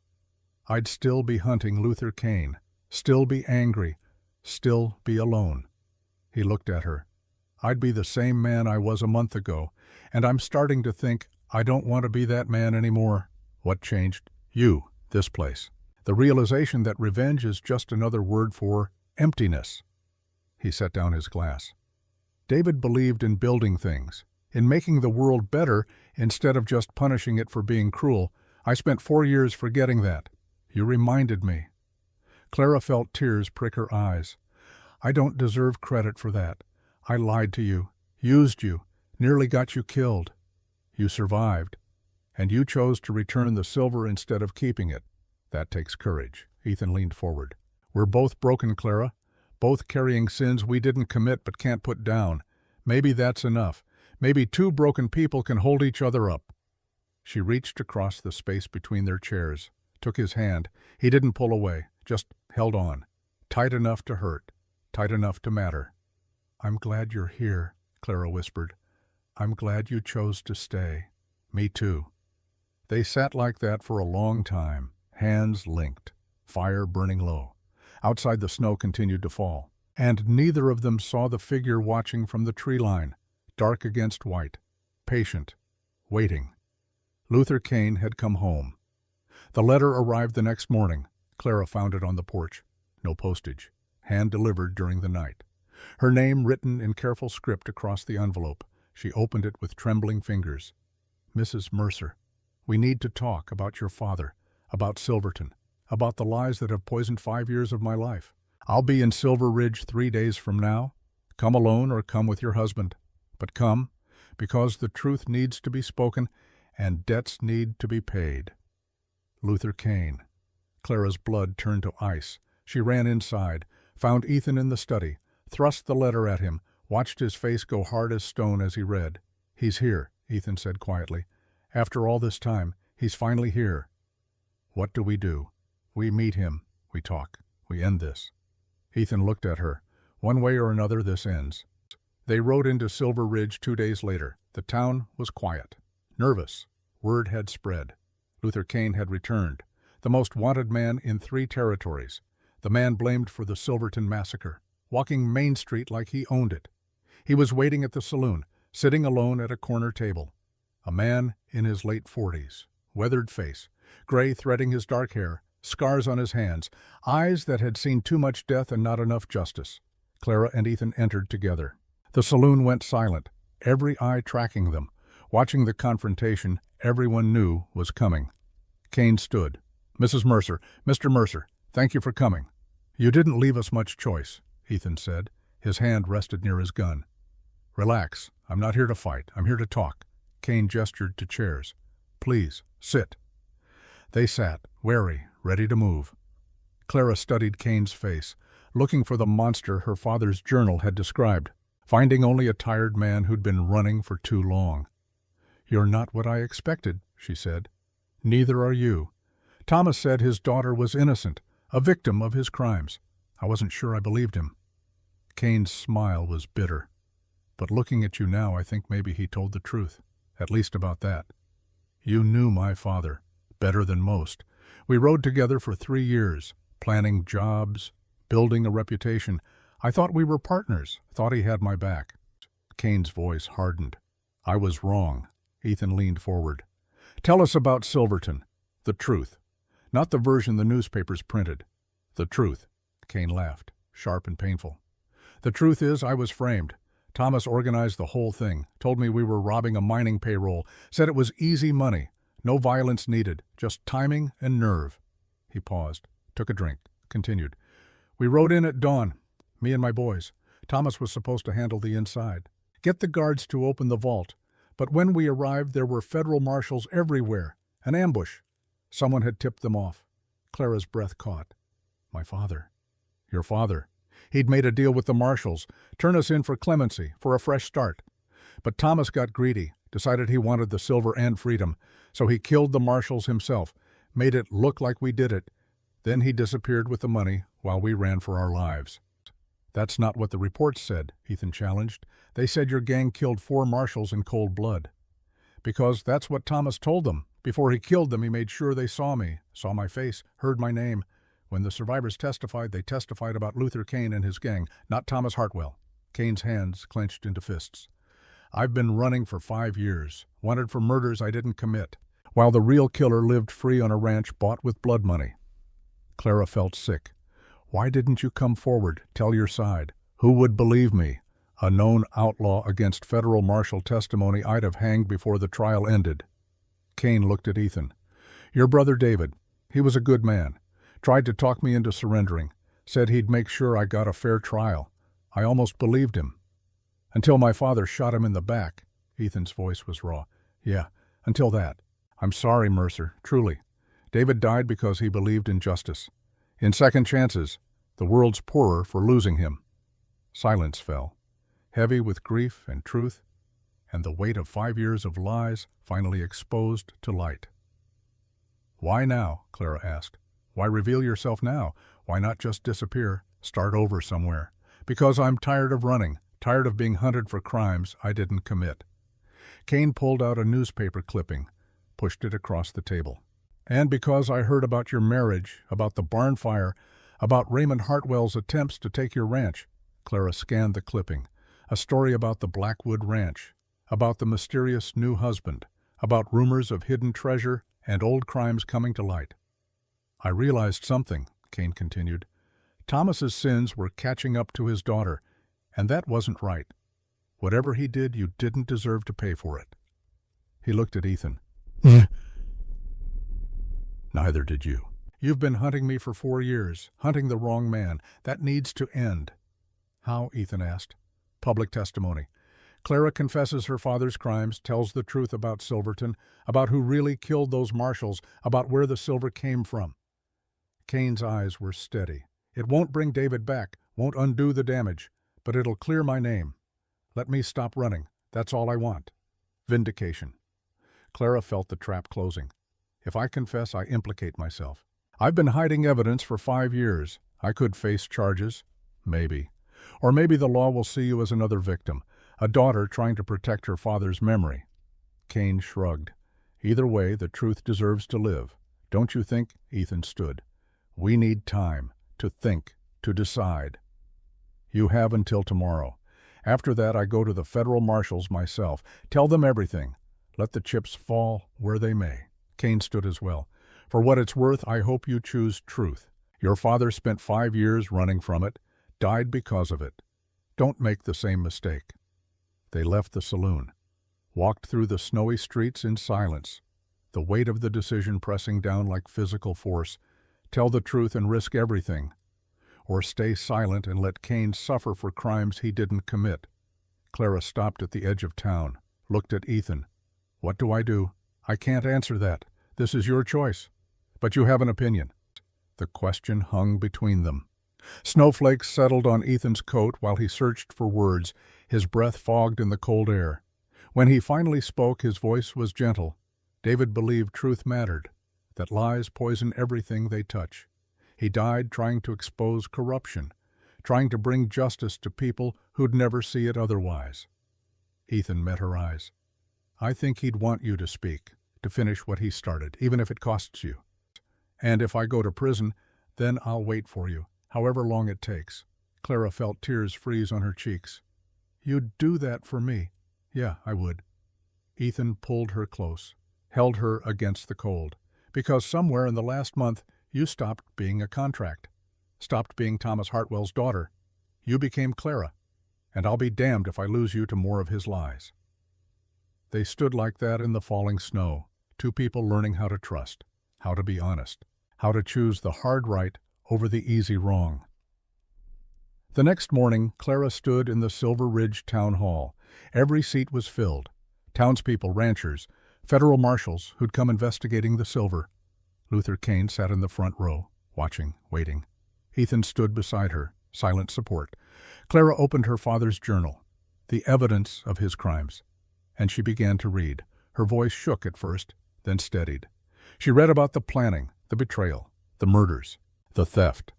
"I'd still be hunting Luther Kane, still be angry, still be alone." He looked at her. "I'd be the same man I was a month ago, and I'm starting to think I don't want to be that man anymore." "What changed?" "You, this place. The realization that revenge is just another word for emptiness." He set down his glass. "David believed in building things, in making the world better instead of just punishing it for being cruel. I spent 4 years forgetting that. You reminded me." Clara felt tears prick her eyes. "I don't deserve credit for that. I lied to you, used you, nearly got you killed. You survived, and you chose to return the silver instead of keeping it. That takes courage." Ethan leaned forward. "We're both broken, Clara, both carrying sins we didn't commit but can't put down. Maybe that's enough. Maybe 2 broken people can hold each other up." She reached across the space between their chairs, took his hand. He didn't pull away, just held on, tight enough to hurt, tight enough to matter. "I'm glad you're here," Clara whispered. "I'm glad you chose to stay." "Me too." They sat like that for a long time, hands linked, fire burning low. Outside, the snow continued to fall, and neither of them saw the figure watching from the tree line, dark against white, patient, waiting. Luther Kane had come home. The letter arrived the next morning. Clara found it on the porch. No postage. Hand-delivered during the night. Her name written in careful script across the envelope. She opened it with trembling fingers. "Mrs. Mercer, we need to talk about your father, about Silverton, about the lies that have poisoned 5 years of my life. I'll be in Silver Ridge 3 days from now. Come alone or come with your husband. But come, because the truth needs to be spoken and debts need to be paid. Luther Kane." Clara's blood turned to ice. She ran inside, found Ethan in the study, thrust the letter at him, watched his face go hard as stone as he read. "He's here," Ethan said quietly. "After all this time, he's finally here." "What do? We meet him, we talk, we end this." Ethan looked at her. "One way or another, this ends." They rode into Silver Ridge 2 days later. The town was quiet, nervous. Word had spread. Luther Kane had returned, the most wanted man in 3 territories, the man blamed for the Silverton massacre, walking Main Street like he owned it. He was waiting at the saloon, sitting alone at a corner table. A man in his late 40s, weathered face, gray threading his dark hair, scars on his hands, eyes that had seen too much death and not enough justice. Clara and Ethan entered together. The saloon went silent, every eye tracking them, watching the confrontation everyone knew was coming. Kane stood. "Mrs. Mercer, Mr. Mercer, thank you for coming." "You didn't leave us much choice," Ethan said. His hand rested near his gun. "Relax. I'm not here to fight. I'm here to talk." Kane gestured to chairs. "Please, sit." They sat, wary, ready to move. Clara studied Kane's face, looking for the monster her father's journal had described, finding only a tired man who'd been running for too long. "You're not what I expected," she said. "Neither are you. Thomas said his daughter was innocent, a victim of his crimes. I wasn't sure I believed him." Kane's smile was bitter. "But looking at you now, I think maybe he told the truth, at least about that." You knew my father better than most. We rode together for 3 years, planning jobs, building a reputation. I thought we were partners, thought he had my back. Kane's voice hardened. I was wrong. Ethan leaned forward. Tell us about Silverton. The truth. Not the version the newspapers printed. The truth. Kane laughed, sharp and painful. The truth is, I was framed. Thomas organized the whole thing, told me we were robbing a mining payroll, said it was easy money, no violence needed, just timing and nerve. He paused, took a drink, continued. We rode in at dawn, me and my boys. Thomas was supposed to handle the inside, get the guards to open the vault. But when we arrived, there were federal marshals everywhere. An ambush. Someone had tipped them off. Clara's breath caught. My father. Your father. He'd made a deal with the marshals, turn us in for clemency, for a fresh start. But Thomas got greedy, decided he wanted the silver and freedom, so he killed the marshals himself, made it look like we did it. Then he disappeared with the money while we ran for our lives. That's not what the reports said, Ethan challenged. They said your gang killed 4 marshals in cold blood. Because that's what Thomas told them. Before he killed them, he made sure they saw me, saw my face, heard my name. When the survivors testified, they testified about Luther Kane and his gang, not Thomas Hartwell. Kane's hands clenched into fists. I've been running for 5 years, wanted for murders I didn't commit, while the real killer lived free on a ranch bought with blood money. Clara felt sick. Why didn't you come forward, tell your side? Who would believe me? A known outlaw against federal marshal testimony I'd have hanged before the trial ended. Kane looked at Ethan. Your brother David, he was a good man. Tried to talk me into surrendering. Said he'd make sure I got a fair trial. I almost believed him. Until my father shot him in the back. Ethan's voice was raw. Yeah, until that. I'm sorry, Mercer, truly. David died because he believed in justice. In second chances, the world's poorer for losing him. Silence fell, heavy with grief and truth, and the weight of 5 years of lies finally exposed to light. Why now? Clara asked. Why reveal yourself now? Why not just disappear, start over somewhere? Because I'm tired of running, tired of being hunted for crimes I didn't commit. Kane pulled out a newspaper clipping, pushed it across the table. And because I heard about your marriage, about the barn fire, about Raymond Hartwell's attempts to take your ranch. Clara scanned the clipping. A story about the Blackwood Ranch, about the mysterious new husband, about rumors of hidden treasure and old crimes coming to light. I realized something, Kane continued. Thomas's sins were catching up to his daughter, and that wasn't right. Whatever he did, you didn't deserve to pay for it. He looked at Ethan. Neither did you. You've been hunting me for 4 years, hunting the wrong man. That needs to end. How? Ethan asked. Public testimony. Clara confesses her father's crimes, tells the truth about Silverton, about who really killed those marshals, about where the silver came from. Kane's eyes were steady. It won't bring David back, won't undo the damage, but it'll clear my name. Let me stop running. That's all I want. Vindication. Clara felt the trap closing. If I confess, I implicate myself. I've been hiding evidence for 5 years. I could face charges. Maybe. Or maybe the law will see you as another victim, a daughter trying to protect her father's memory. Kane shrugged. Either way, the truth deserves to live. Don't you think? Ethan stood. We need time to think, to decide. You have until tomorrow. After that, I go to the federal marshals myself. Tell them everything. Let the chips fall where they may. Kane stood as well. For what it's worth, I hope you choose truth. Your father spent 5 years running from it, died because of it. Don't make the same mistake. They left the saloon, walked through the snowy streets in silence, the weight of the decision pressing down like physical force. Tell the truth and risk everything, or stay silent and let Kane suffer for crimes he didn't commit. Clara stopped at the edge of town, looked at Ethan. What do I do? I can't answer that. This is your choice. But you have an opinion. The question hung between them. Snowflakes settled on Ethan's coat while he searched for words, his breath fogged in the cold air. When he finally spoke, his voice was gentle. David believed truth mattered, that lies poison everything they touch. He died trying to expose corruption, trying to bring justice to people who'd never see it otherwise. Ethan met her eyes. I think he'd want you to speak, to finish what he started, even if it costs you. And if I go to prison, then I'll wait for you, however long it takes. Clara felt tears freeze on her cheeks. You'd do that for me? Yeah, I would. Ethan pulled her close, held her against the cold. Because somewhere in the last month, you stopped being a contract, stopped being Thomas Hartwell's daughter. You became Clara, and I'll be damned if I lose you to more of his lies. They stood like that in the falling snow, two people learning how to trust, how to be honest, how to choose the hard right over the easy wrong. The next morning, Clara stood in the Silver Ridge Town Hall. Every seat was filled. Townspeople, ranchers, federal marshals who'd come investigating the silver. Luther Kane sat in the front row, watching, waiting. Ethan stood beside her, silent support. Clara opened her father's journal, the evidence of his crimes, and she began to read. Her voice shook at first, then steadied. She read about the planning, the betrayal, the murders, the theft.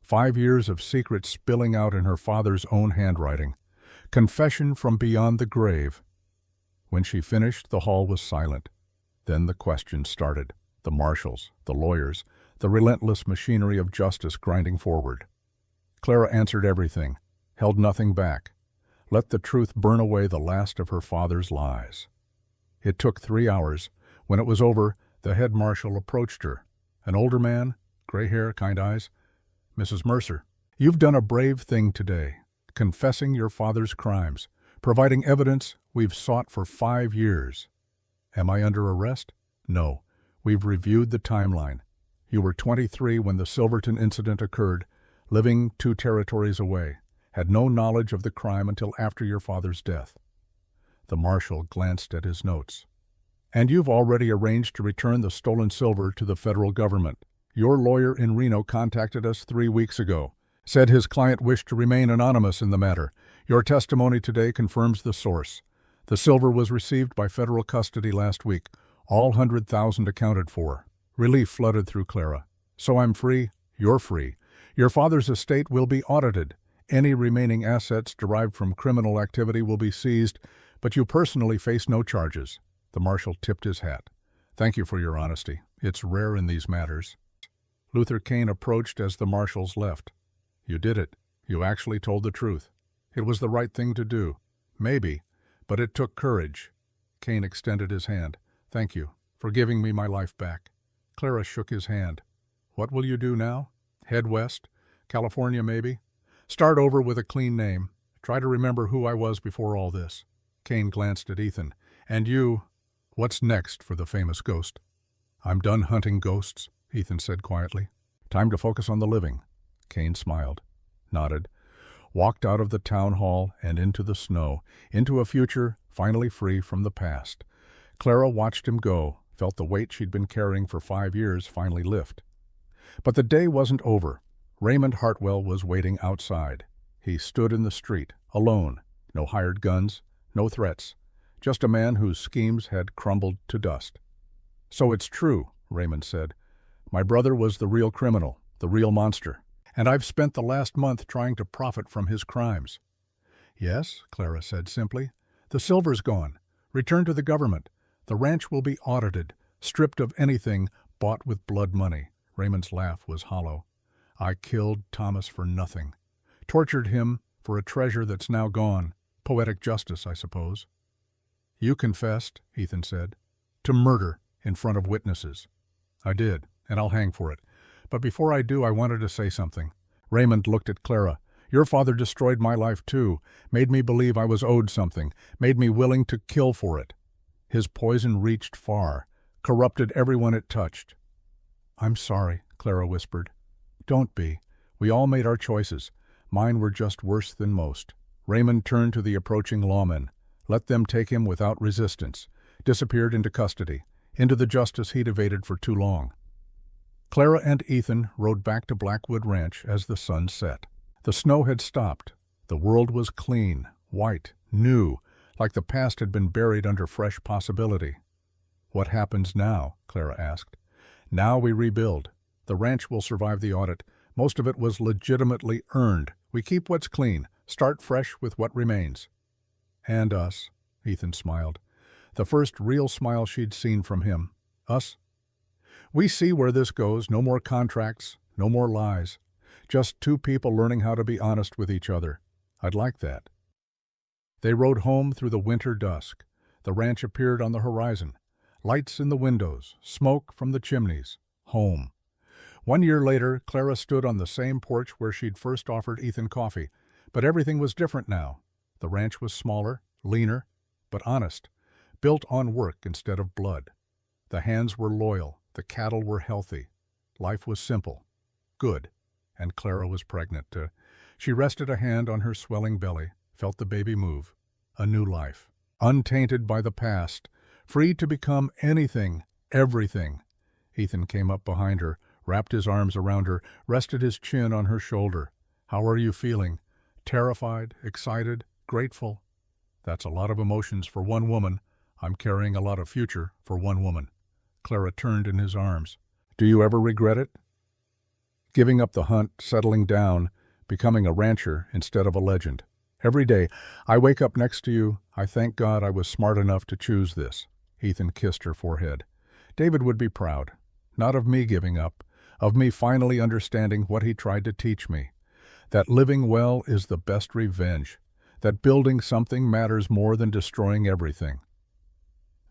5 years of secrets spilling out in her father's own handwriting. Confession from beyond the grave. When she finished, the hall was silent. Then the questions started. The marshals, the lawyers, the relentless machinery of justice grinding forward. Clara answered everything, held nothing back. Let the truth burn away the last of her father's lies. It took 3 hours. When it was over, the head marshal approached her. An older man, gray hair, kind eyes. Mrs. Mercer, you've done a brave thing today, confessing your father's crimes, providing evidence we've sought for 5 years. Am I under arrest? No. We've reviewed the timeline. You were 23 when the Silverton incident occurred, living 2 territories away, had no knowledge of the crime until after your father's death. The marshal glanced at his notes. And you've already arranged to return the stolen silver to the federal government. Your lawyer in Reno contacted us 3 weeks ago, said his client wished to remain anonymous in the matter. Your testimony today confirms the source. The silver was received by federal custody last week, all 100,000 accounted for. Relief flooded through Clara. So I'm free, you're free. Your father's estate will be audited. Any remaining assets derived from criminal activity will be seized, but you personally face no charges. The marshal tipped his hat. Thank you for your honesty. It's rare in these matters. Luther Kane approached as the marshals left. You did it. You actually told the truth. It was the right thing to do. Maybe, but it took courage. Kane extended his hand. Thank you for giving me my life back. Clara shook his hand. What will you do now? Head west? California, maybe? Start over with a clean name. Try to remember who I was before all this. Kane glanced at Ethan. And you, what's next for the famous ghost? I'm done hunting ghosts, Ethan said quietly. Time to focus on the living. Kane smiled, nodded, walked out of the town hall and into the snow, into a future finally free from the past. Clara watched him go, felt the weight she'd been carrying for 5 years finally lift. But the day wasn't over. Raymond Hartwell was waiting outside. He stood in the street, alone, no hired guns, no threats, just a man whose schemes had crumbled to dust. So it's true, Raymond said. My brother was the real criminal, the real monster, and I've spent the last month trying to profit from his crimes. Yes, Clara said simply. The silver's gone. Returned to the government. The ranch will be audited, stripped of anything bought with blood money. Raymond's laugh was hollow. I killed Thomas for nothing. Tortured him for a treasure that's now gone. Poetic justice, I suppose. You confessed, Ethan said, to murder in front of witnesses. I did, and I'll hang for it. But before I do, I wanted to say something. Raymond looked at Clara. Your father destroyed my life too, made me believe I was owed something, made me willing to kill for it. His poison reached far, corrupted everyone it touched. I'm sorry, Clara whispered. Don't be. We all made our choices. Mine were just worse than most. Raymond turned to the approaching lawmen, let them take him without resistance, disappeared into custody, into the justice he'd evaded for too long. Clara and Ethan rode back to Blackwood Ranch as the sun set. The snow had stopped. The world was clean, white, new, like the past had been buried under fresh possibility. What happens now? Clara asked. Now we rebuild. The ranch will survive the audit. Most of it was legitimately earned. We keep what's clean, start fresh with what remains. And us, Ethan smiled. The first real smile she'd seen from him. Us? We see where this goes. No more contracts, no more lies. Just two people learning how to be honest with each other. I'd like that. They rode home through the winter dusk. The ranch appeared on the horizon. Lights in the windows, smoke from the chimneys. Home. 1 year later, Clara stood on the same porch where she'd first offered Ethan coffee. But everything was different now. The ranch was smaller, leaner, but honest. Built on work instead of blood. The hands were loyal. The cattle were healthy. Life was simple. Good. And Clara was pregnant. She rested a hand on her swelling belly, felt the baby move. A new life. Untainted by the past. Free to become anything, everything. Ethan came up behind her, wrapped his arms around her, rested his chin on her shoulder. How are you feeling? Terrified, excited, grateful? That's a lot of emotions for one woman. I'm carrying a lot of future for one woman. Clara turned in his arms. Do you ever regret it? Giving up the hunt, settling down, becoming a rancher instead of a legend. Every day, I wake up next to you. I thank God I was smart enough to choose this. Ethan kissed her forehead. David would be proud. Not of me giving up, of me finally understanding what he tried to teach me. That living well is the best revenge. That building something matters more than destroying everything.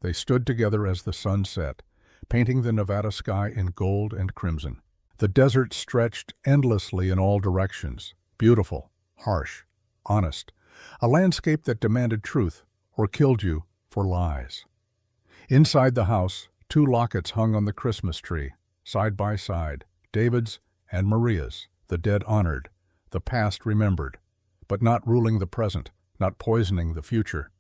They stood together as the sun set, painting the Nevada sky in gold and crimson. The desert stretched endlessly in all directions, beautiful, harsh, honest, a landscape that demanded truth or killed you for lies. Inside the house, 2 lockets hung on the Christmas tree, side by side, David's and Maria's, the dead honored, the past remembered, but not ruling the present, not poisoning the future.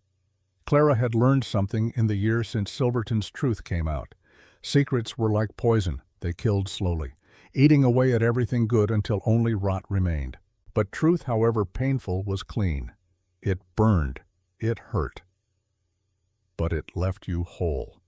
Clara had learned something in the year since Silverton's truth came out. Secrets were like poison, they killed slowly, eating away at everything good until only rot remained. But truth, however painful, was clean. It burned, it hurt, but it left you whole.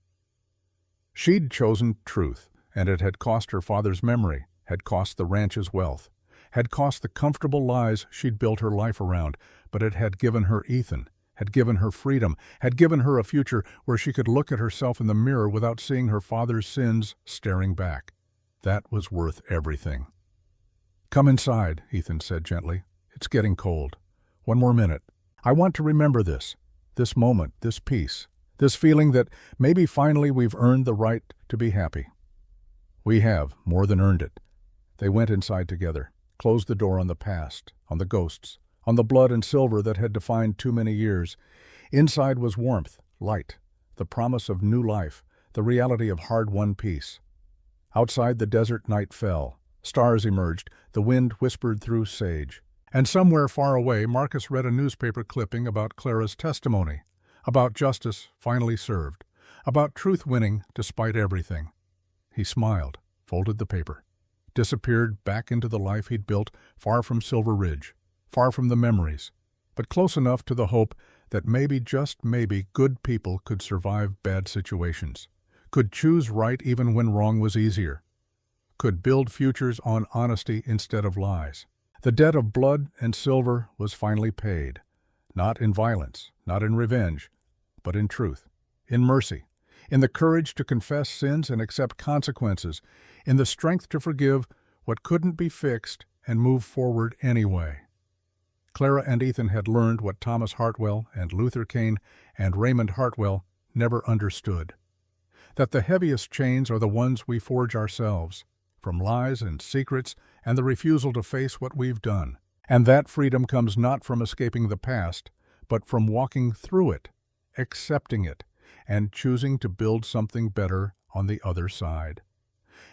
She'd chosen truth, and it had cost her father's memory, had cost the ranch's wealth, had cost the comfortable lies she'd built her life around, but it had given her Ethan, had given her freedom, had given her a future where she could look at herself in the mirror without seeing her father's sins staring back. That was worth everything. Come inside, Ethan said gently. It's getting cold. 1 more minute. I want to remember this moment, this peace, this feeling that maybe finally we've earned the right to be happy. We have, more than earned it. They went inside together, closed the door on the past, on the ghosts, on the blood and silver that had defined too many years. Inside was warmth, light, the promise of new life, the reality of hard-won peace. Outside the desert night fell. Stars emerged, the wind whispered through sage. And somewhere far away, Marcus read a newspaper clipping about Clara's testimony, about justice finally served, about truth winning despite everything. He smiled, folded the paper, disappeared back into the life he'd built far from Silver Ridge, far from the memories, but close enough to the hope that maybe, just maybe, good people could survive bad situations, could choose right even when wrong was easier, could build futures on honesty instead of lies. The debt of blood and silver was finally paid, not in violence, not in revenge, but in truth, in mercy, in the courage to confess sins and accept consequences, in the strength to forgive what couldn't be fixed and move forward anyway. Clara and Ethan had learned what Thomas Hartwell and Luther Kane and Raymond Hartwell never understood, that the heaviest chains are the ones we forge ourselves, from lies and secrets and the refusal to face what we've done. And that freedom comes not from escaping the past, but from walking through it, accepting it, and choosing to build something better on the other side.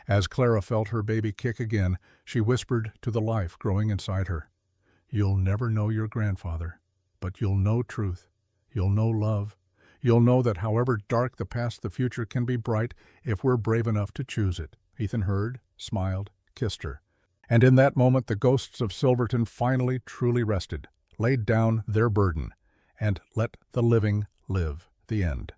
As Clara felt her baby kick again, she whispered to the life growing inside her, "You'll never know your grandfather, but you'll know truth. You'll know love. You'll know that however dark the past, the future can be bright if we're brave enough to choose it." Ethan heard, smiled, kissed her. And in that moment the ghosts of Silverton finally truly rested, laid down their burden, and let the living live. The end.